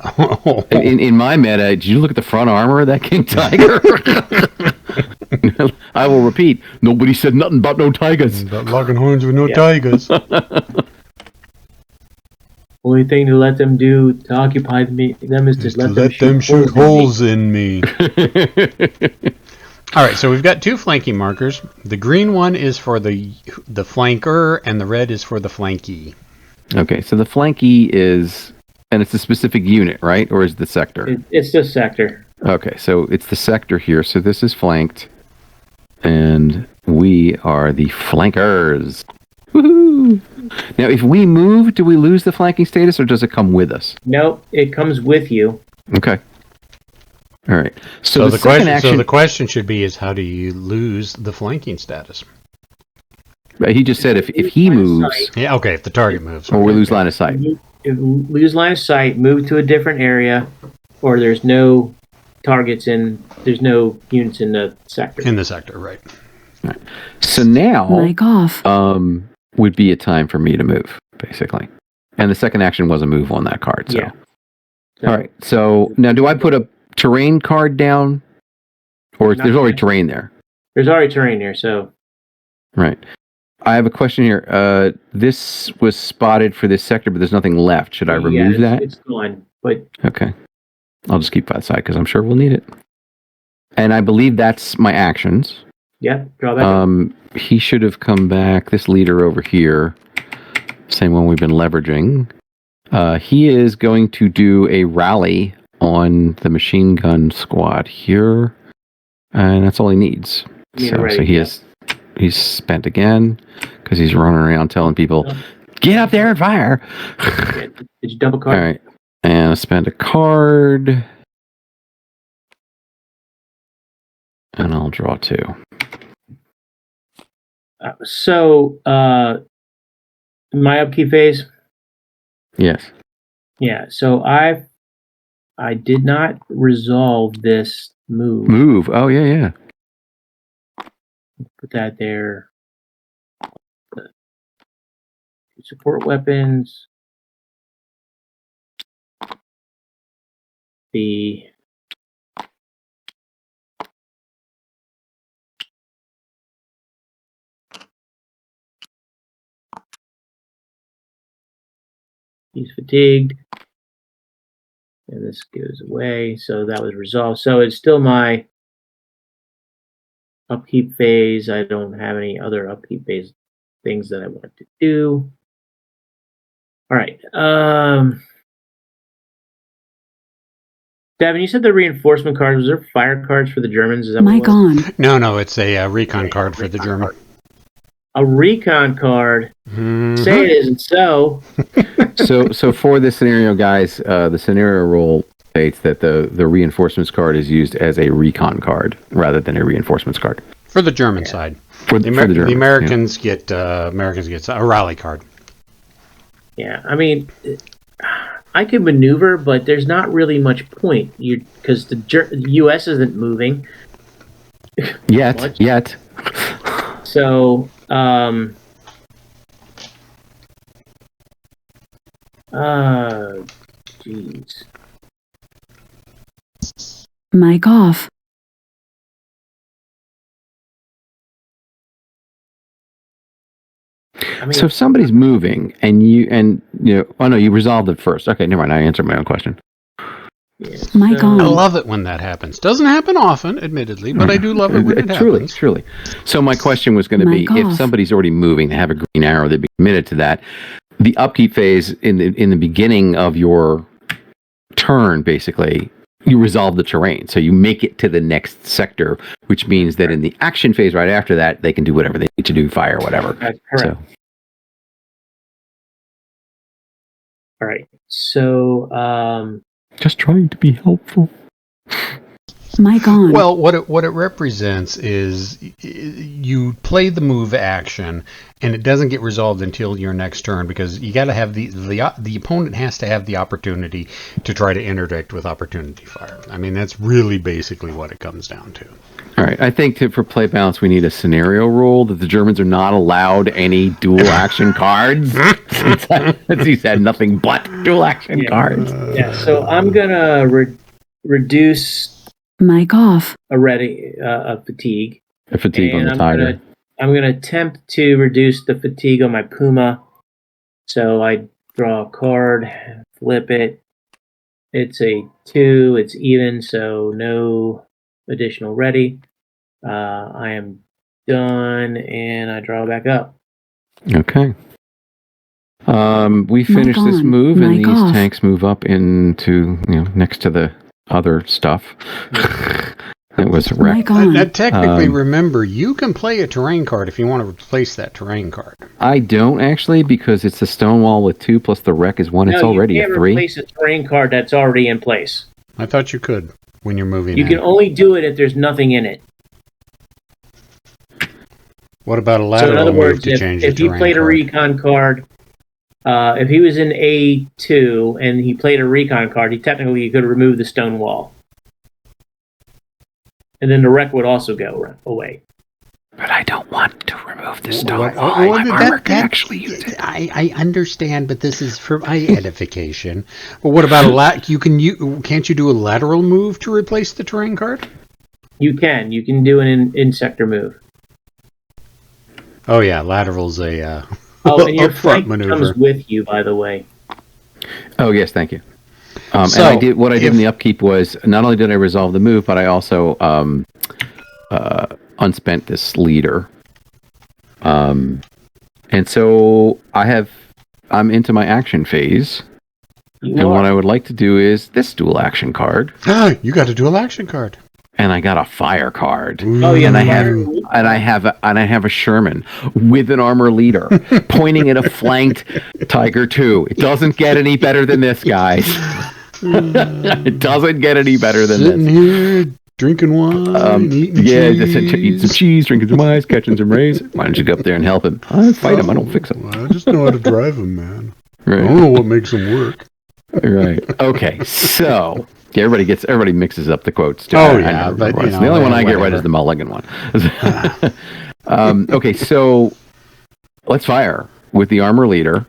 In my meta, did you look at the front armor of that King Tiger? I will repeat. Nobody said nothing about no tigers. logging horns with no Yeah. tigers. Only thing to let them do to occupy them is just let them shoot holes in me. All right, so we've got 2 flanking markers. The green one is for the flanker, and the red is for the flankee. Okay, so the flanky is, and it's a specific unit, right? Or is it the sector? It's just sector. Okay, so it's the sector here. So this is flanked, and we are the flankers. Woohoo! Now, if we move, do we lose the flanking status, or does it come with us? Nope, it comes with you. Okay. All right. So the second question, the question should be: is how do you lose the flanking status? He just said if he Line of moves, sight. Yeah, okay. If the target moves, or we lose line of sight. If you lose line of sight, move to a different area, or there's no targets in. There's no units in the sector. In the sector, right? So now, Mic off. would be a time for me to move, basically. And the second action was a move on that card. So. Yeah. All right. So now, do I put a terrain card down, or there's already terrain there? There's already terrain here, so. Right. I have a question here. This was spotted for this sector, but there's nothing left. Should I remove that? It's gone, but Okay. I'll just keep that aside because I'm sure we'll need it. And I believe that's my actions. yeah, draw back. He should have come back. This leader over here, same one we've been leveraging. He is going to do a rally on the machine gun squad here, and that's all he needs. So he's spent again because he's running around telling people, "Get up there and fire!" Did you dump a card? All right, and I spend a card, and I'll draw 2. My upkeep phase. Yes. Yeah, so I did not resolve this move. Oh yeah. Put that there. Support weapons. The he's fatigued. And this goes away. So that was resolved. So it's still my upkeep phase. I don't have any other upkeep phase things that I want to do. All right. Devin, you said the reinforcement cards. Was there fire cards for the Germans? Is that Mic on. No, it's a recon card for the German. A recon card. Mm-hmm. Say it isn't so. So for this scenario, guys, the scenario rule states that the reinforcements card is used as a recon card rather than a reinforcements card. For the German side. For the Germans, the Americans get a rally card. Yeah, I mean, I could maneuver, but there's not really much point. Because the U.S. isn't moving Yet. So, jeez. Mic off. I mean, So if somebody's moving and you resolved it first. Okay, never mind. I answered my own question. yeah, Mic on. I love it when that happens. Doesn't happen often, admittedly, but I do love it when it happens. Truly. So my question was going to be, Mic if off. somebody's already moving, they have a green arrow, they'd be committed to that. The upkeep phase in the beginning of your turn, basically, you resolve the terrain. So you make it to the next sector, which means that in the action phase right after that, they can do whatever they need to do, fire, whatever. That's correct. So, All right. So, just trying to be helpful. Mic on. Well, what it represents is you play the move action, and it doesn't get resolved until your next turn because you got to have the opponent has to have the opportunity to try to interdict with opportunity fire. I mean, that's really basically what it comes down to. All right. I think for play balance, we need a scenario rule that the Germans are not allowed any dual action cards. Since he's had nothing but dual action cards. yeah. So I'm gonna reduce Mic off. a fatigue. A fatigue on And the tiger. I'm gonna attempt to reduce the fatigue on my Puma. So I draw a card, flip it. It's a 2. It's even, so no additional ready. I am done, and I draw back up. Okay. We finish this on, move, and mic these off. tanks move up into next to the other stuff. It was a wreck. Mic on. Now, technically, remember, you can play a terrain card if you want to replace that terrain card. I don't actually, because it's a stone wall with 2 plus the wreck is 1. It's already you a can't 3. replace a terrain card that's already in place. I thought you could when you're moving. You can only do it if there's nothing in it. What about a So lateral in other move words, to change if the he terrain played a card? recon card, if he was in A2 and he played a recon card, he technically could remove the stone wall. and then the wreck would also go away. But I don't want to remove the stone What- wall. oh, My that- armor can that- actually use it. I understand, but this is for my edification. But what about can't you do a lateral move to replace the terrain card? You can do an in-sector move. Oh yeah, lateral's a Oh, and your upfront flank maneuver. comes with you, by the way. Oh yes, thank you. And So, I did what I did in the upkeep was not only did I resolve the move, but I also unspent this leader. And so I'm into my action phase, and what I would like to do is this dual action card, You got a dual action card. and I got a fire card. Oh yeah, And the I have a Sherman with an armor leader pointing at a flanked Tiger 2. It doesn't get any better than this, guys. It doesn't get any better than Sitting this. here drinking wine, eating Just cheese. eating some cheese, drinking some ice, catching some rays. Why don't you go up there and help him? I fight him. I don't fix him. I just know how to drive him, man. I Right. don't know what makes him work. Right. Okay. So everybody mixes up the quotes. Too. Oh, I yeah, never but, remember you what's- know, the only one I get right whatever. is the Mulligan one. Okay. So let's fire with the armor leader.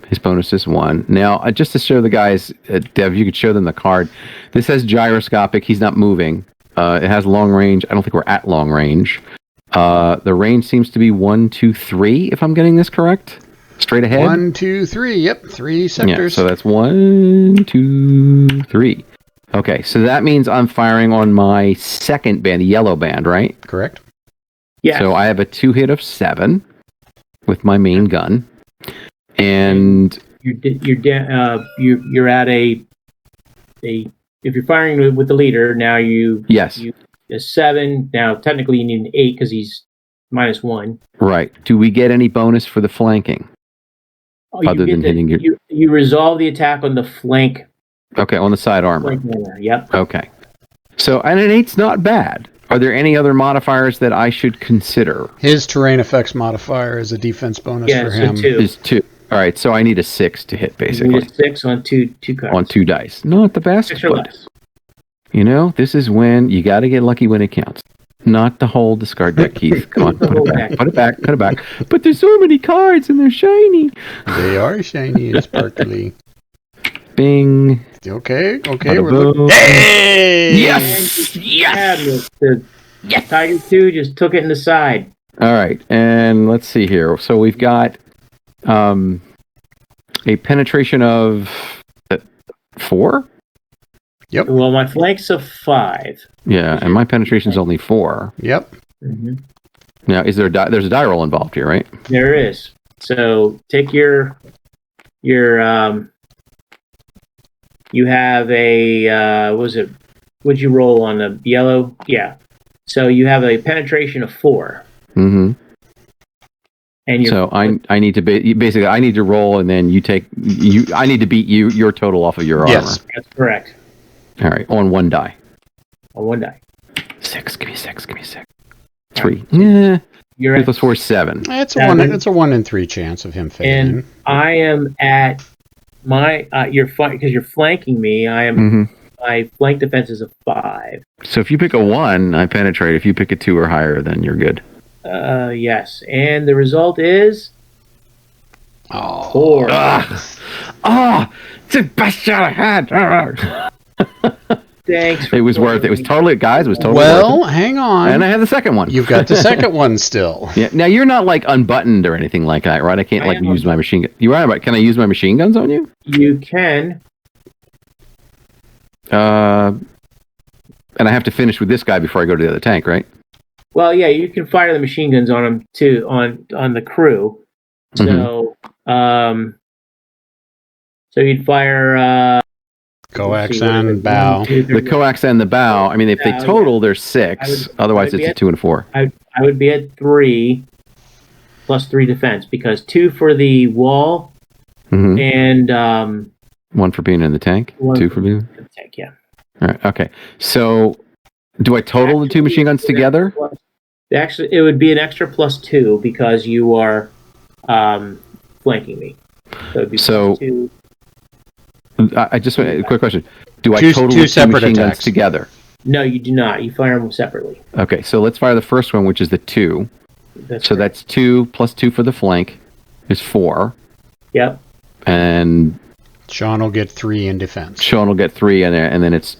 His bonus is 1. Now, just to show the guys, Dev, you could show them the card. This has gyroscopic. He's not moving. It has long range. I don't think we're at long range. The range seems to be 1, 2, 3. If I'm getting this correct, straight ahead. 1, 2, 3. Yep, 3 Yeah, sectors. so that's 1, 2, 3. Okay, so that means I'm firing on my second band, the yellow band, right? Correct. yeah. So I have a 2-hit of 7 with my main gun, and you're at a if you're firing with the leader now yes, a 7. Now technically you need an 8 because he's -1. right. Do we get any bonus for the flanking? Oh, you Other get than hitting your- you resolve the attack on the flank. Okay, on the side armor. Flank runner. Yep. Okay. So, and an 8's not bad. Are there any other modifiers that I should consider? His terrain effects modifier is a defense bonus Yeah, for so him. 2. Is 2. All right, so I need a 6 to hit, You basically, need a 6 on two cards. on 2 dice. Not the best, 6 or but, less. you know, this is when you got to get lucky when it counts. Not the whole discard deck, Keith. Come on, put it back, put it back, put it back. But there's so many cards and they're shiny. They are shiny and sparkly. Bing. Okay, Bada we're looking. boom. Hey! Yes! Yes. The Tiger 2 just took it in the side. All right, and let's see here. So we've got a penetration of 4? Well, my flank's a 5. Yeah, and my penetration's only 4. Yep. Mm-hmm. Now, is there there's a die roll involved here, right? There is. So take your you have a what was it? What'd you roll on the yellow? Yeah. So you have a penetration of 4, Mm-hmm. and So I need to basically I need to roll, and then I need to beat your total off of your armor. Yes. that's correct All right, on 1 die. on 1 die. 6. Give me 6. 3. Yeah. You're 3 at, plus 4 is 7. It's a 7. It's a 1 in 3 chance of him failing. and I am at my because you're flanking me. I am Mm-hmm. my flank defense is a 5. So if you pick a 1, I penetrate. If you pick a 2 or higher, then you're good. Yes, and the result is Oh. 4. It's the best shot I had. Thanks. It was worth it. It was totally, guys. It was totally Well, worth hang it. on. And I had the second one. You've got the second one still. Yeah. Now you're not like unbuttoned or anything like that, right? I can't I am use my machine gun. You are, but can I use my machine guns on you? You can. And I have to finish with this guy before I go to the other tank, right? Well, yeah, you can fire the machine guns on them too, on the crew. So, so you'd fire. Coax let's see, what is and it? bow. 1, 2, 3, The coax and the bow. I mean, if they Bow, total, there's I 6. would- Otherwise, I'd be it's a at- 2 and 4. I would be at 3 plus 3 defense because 2 for the wall Mm-hmm. and 1 for being in the tank. 1 2 for being. the tank. Yeah. All right. Okay. So, do I total the 2 machine guns together? Actually, it would be an extra plus 2 because you are flanking me. So, it'd be So- plus 2. I just want a quick question. Do I Two total the 2 separate machine attacks. guns together? No, you do not. You fire them separately. Okay, so let's fire the first one, which is the 2. That's So correct. that's 2 plus 2 for the flank is 4. Yep. And Sean will get 3 in defense. Sean will get 3, and then it's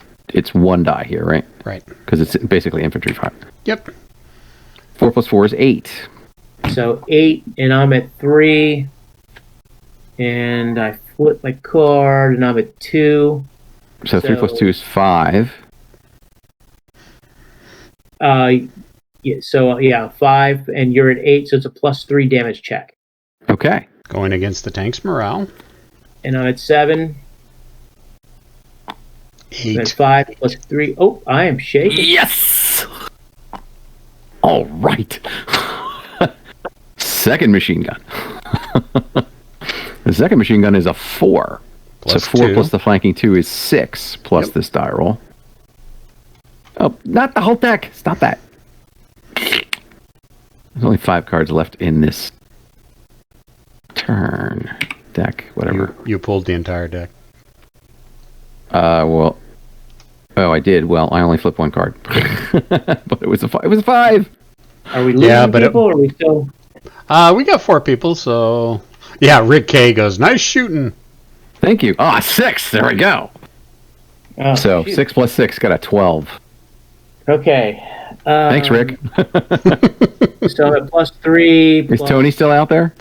1 die here, right? Right. Because it's basically infantry fire. Yep. 4 plus 4 is 8. So 8, and I'm at 3. And I flip my card, and I'm at 2. So 3 plus 2 is 5. Yeah, 5, and you're at 8, so it's a +3 damage check. Okay. Going against the tank's morale. And I'm at 7. And 8. 5 plus 3. Oh, I am shaking. Yes! All right. Second machine gun. The second machine gun is a 4. Plus so 4 2. plus the flanking 2 is 6 plus this die roll. Oh, not the whole deck. Stop that. There's only 5 cards left in this turn. Deck, whatever. You pulled the entire deck. Well, oh, I did. Well, I only flipped 1 card. But it was a 5. It was a 5. Are we losing people, or are we still... We got 4 people, so... Yeah, Rick K goes, nice shooting. Thank you. 6. There we go. Oh, So shoot. 6 plus 6 got a 12. Okay. Thanks, Rick. So I'm at +3. Is Tony still out there?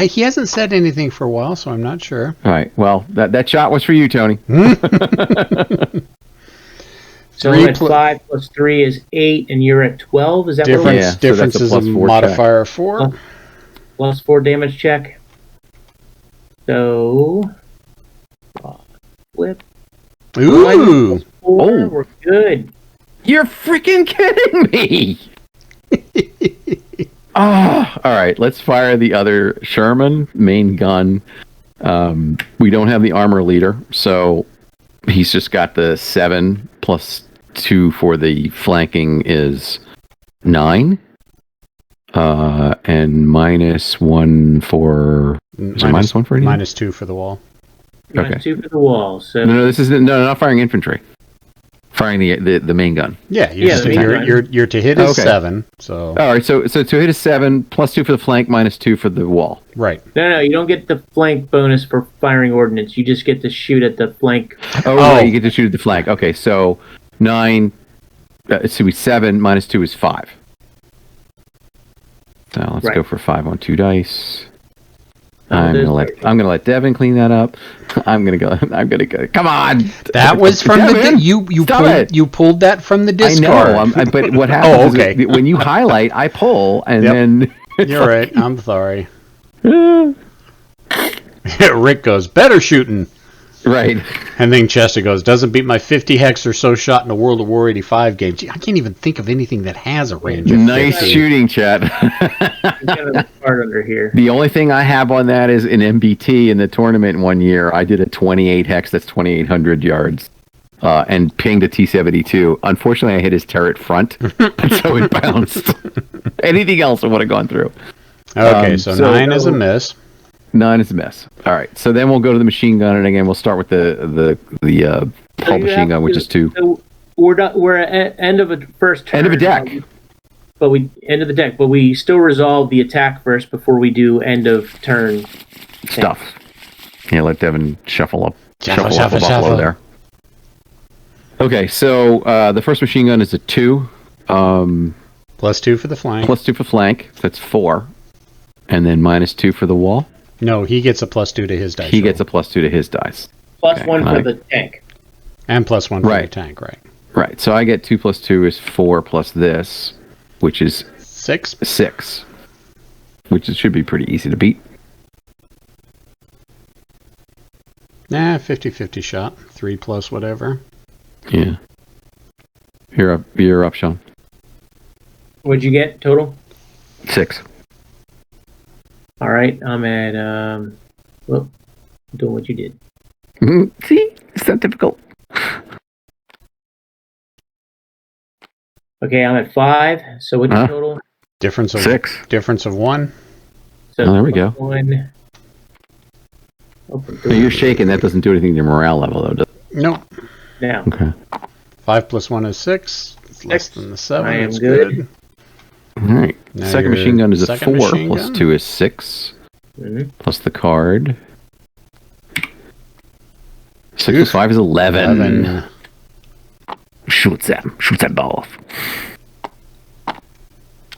He hasn't said anything for a while, so I'm not sure. All right. Well, that shot was for you, Tony. So I'm at 5 plus 3 is 8, and you're at 12. Is that what Difference, it is? Yeah, so difference that's a is a +4 modifier of 4. +4 damage check. So... Flip. Ooh! 4. Oh. We're good. You're freaking kidding me! All right. Let's fire the other Sherman main gun. We don't have the armor leader, so he's just got the 7 plus 2 for the flanking is 9. And -1 for... Is there -1 for anything? -2 for the wall. Okay. -2 for the wall. So No, this isn't... No, not firing infantry. Firing the main gun. Yeah, Yeah, the main gun. your to hit is Okay. 7, so... All right, so to hit is 7, +2 for the flank, -2 for the wall. Right. No, you don't get the flank bonus for firing ordnance. You just get to shoot at the flank. Oh, right, you get to shoot at the flank. Okay, so 9, so 7 -2 is 5. So let's Right. go for 5 on 2 dice. Oh, I'm there's- gonna let Devin clean that up. I'm gonna go. Come on. That was from Devin, the you pulled that from the I discard. know. But what happens okay. is when you highlight, I pull, and Yep. then You're right. I'm sorry. Rick goes, better shooting. right. And then Chester goes, doesn't beat my 50 hex or so shot in a World of War 85 game. Gee, I can't even think of anything that has a range of Nice 50. shooting, chat. We've got a card under here. The only thing I have on that is in MBT in the tournament one year, I did a 28 hex, that's 2,800 yards, and pinged a T-72. Unfortunately, I hit his turret front, so it bounced. Anything else I would have gone through. Okay, so 9 is a miss. 9 is a miss. All right, so then we'll go to the machine gun, and again, we'll start with the pulp machine gun, which is 2. So we're at end of a first turn. End of a deck. But we end of the deck, but we still resolve the attack first before we do end of turn Stuff. Yeah, let Devin shuffle up a Shuffle. buffalo there. Okay, so the first machine gun is a 2. +2 for the flank. +2 for flank, so that's 4. And then -2 for the wall. No, he gets a +2 to his dice. He roll. gets a +2 to his dice. plus Okay, 1 for right. the tank. And +1 for Right. the tank, right. Right, so I get 2 + 2 is 4 plus this, which is 6. 6. Which should be pretty easy to beat. Nah, 50-50 shot. 3 plus whatever. Yeah. You're up, Sean. What'd you get total? 6. All right, I'm at well, doing what you did. See? It's not difficult. Okay, I'm at 5. So what's your total? Difference of 6. Difference of 1. So Oh, there we go. 1. Open So you're shaking. That doesn't do anything to your morale level, though, does it? No. now. Okay. 5 plus 1 is 6. It's less than the 7. I am It's good. All right. Now Second your machine gun is a second 4 machine plus gun? 2 is 6. Mhm. Plus the card. 6 plus 5 is 11. 11. Shoot that ball off.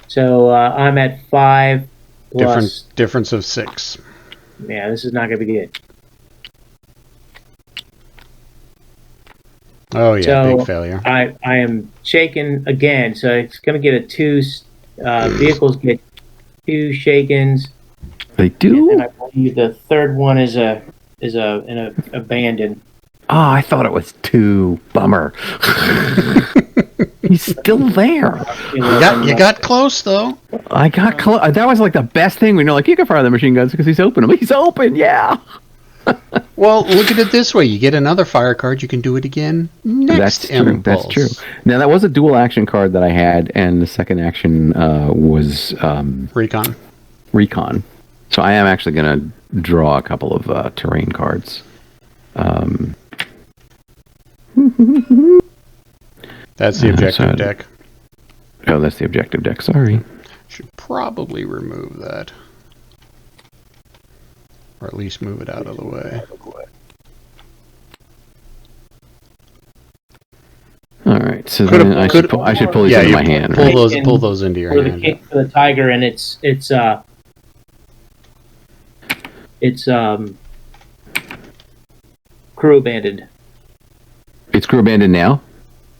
So I'm at 5 plus. Difference of 6. Yeah, this is not going to be good. Oh yeah, So big failure. I am shaken again. So it's going to get a 2. Vehicles get 2 shakens. They And do? I believe the third one is an abandoned. Oh, I thought it was 2. Bummer. He's still there. You got close though. I got close. That was like the best thing. We know, like, you can fire the machine guns because he's open. He's open, yeah. Well, look at it this way: you get another fire card, you can do it again next That's true. impulse. That's true. Now, that was a dual action card that I had, and the second action was Recon. Recon. So I am actually going to draw a couple of terrain cards. That's the objective so- deck. Oh, that's the objective deck. Sorry. Should probably remove that, or at least move it out of the way. All right. So Could've- then I should pull these Yeah, into you my hand. pull Right? pull those into your For the hand. for the tiger, and it's crew abandoned. It's crew abandoned now.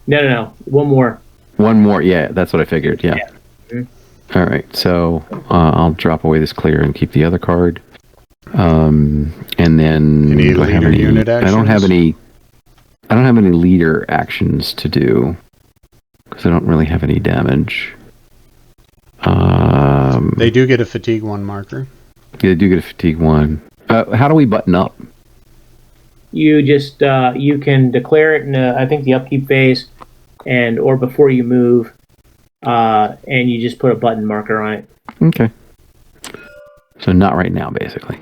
No. One more. One more. Yeah, that's what I figured. Yeah. Mhm. All right. So I'll drop away this clear and keep the other card. And then Any do I have leader any? unit I don't have actions? any. I don't have any leader actions to do because I don't really have any damage. They do get a fatigue 1 marker. They do get a fatigue 1. How do we button up? You just you can declare it in I think the upkeep phase, or before you move, and you just put a button marker on it. Okay. So not right now, basically.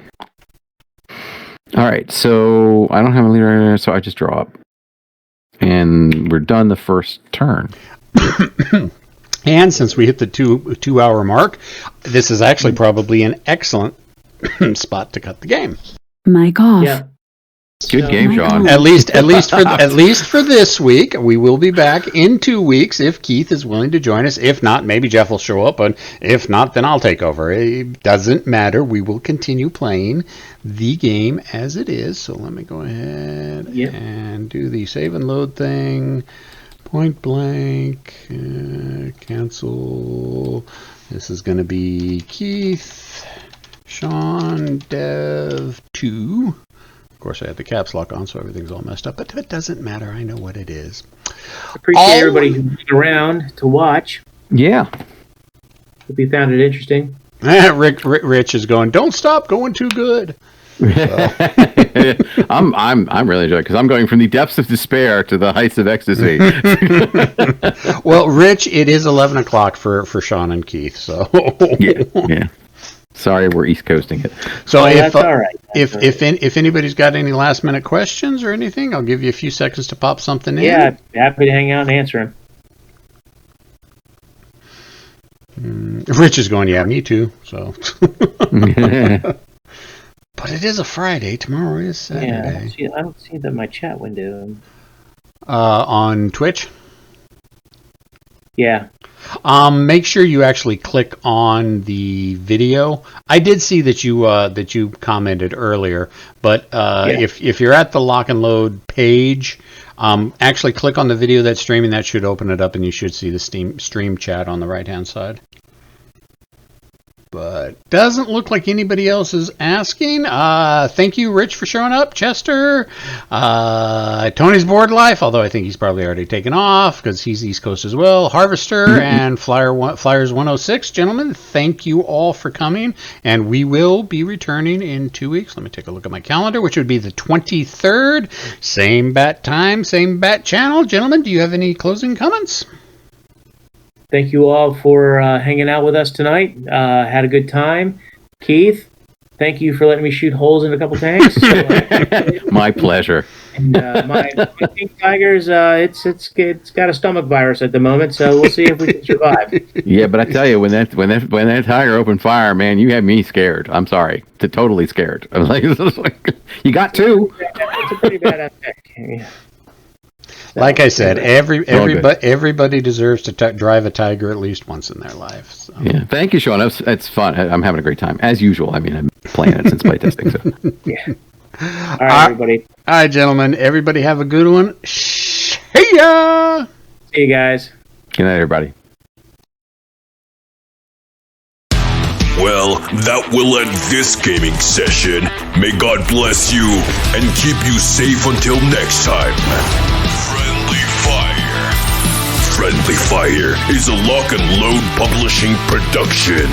All right. So I don't have a leader, so I just draw up, and we're done the first turn. And since we hit the 2 hour mark, this is actually probably an excellent spot to cut the game. Mic off. Yeah. Good game, my Sean. God. At least for this week. We will be back in 2 weeks if Keith is willing to join us. If not, maybe Jeff will show up, and if not, then I'll take over. It doesn't matter. We will continue playing the game as it is. So let me go ahead and do the save and load thing. Point blank. Cancel. This is going to be Keith, Sean, Dev 2. Of course, I had the caps lock on, so everything's all messed up. But it doesn't matter. I know what it is. Appreciate everybody who's around to watch. Yeah. Hope you found it interesting. Rich is going, don't stop going too good. I'm really enjoying it because I'm going from the depths of despair to the heights of ecstasy. Well, Rich, it is 11 o'clock for Sean and Keith. So yeah. Sorry, we're East Coasting it. So that's all right. If anybody's got any last minute questions or anything, I'll give you a few seconds to pop something in. Yeah, happy to hang out and answer them. Rich is going, yeah, me too. So, but it is a Friday. Tomorrow is Saturday. Yeah, I don't see that in my chat window. On Twitch. Yeah. Make sure you actually click on the video. I did see that you commented earlier, but if you're at the Lock and Load page, actually click on the video that's streaming. That should open it up, and you should see the stream chat on the right hand side. But doesn't look like anybody else is asking. Thank you, Rich, for showing up. Chester, Tony's Board Life, although I think he's probably already taken off because he's East Coast as well. Harvester and Flyers 106. Gentlemen, thank you all for coming, and we will be returning in 2 weeks. Let me take a look at my calendar, which would be the 23rd. Same bat time, same bat channel. Gentlemen, do you have any closing comments? Thank you all for hanging out with us tonight. Had a good time. Keith, thank you for letting me shoot holes in a couple tanks. My pleasure. And my king tiger's it's got a stomach virus at the moment, so we'll see if we can survive. Yeah, but I tell you, when that tiger opened fire, man, you had me scared. I'm sorry, totally scared. I was like, you got two. It's a pretty bad epic. Yeah. Like I said, everybody deserves to drive a tiger at least once in their life. So. Yeah, thank you, Sean. It's fun. I'm having a great time as usual. I mean, I'm playing it since playtesting. So. Yeah. All right, everybody. All right, gentlemen. Everybody have a good one. See ya. See you guys. Good night, everybody. Well, that will end this gaming session. May God bless you and keep you safe until next time. Friendly Fire. Friendly Fire is a Lock and Load publishing production.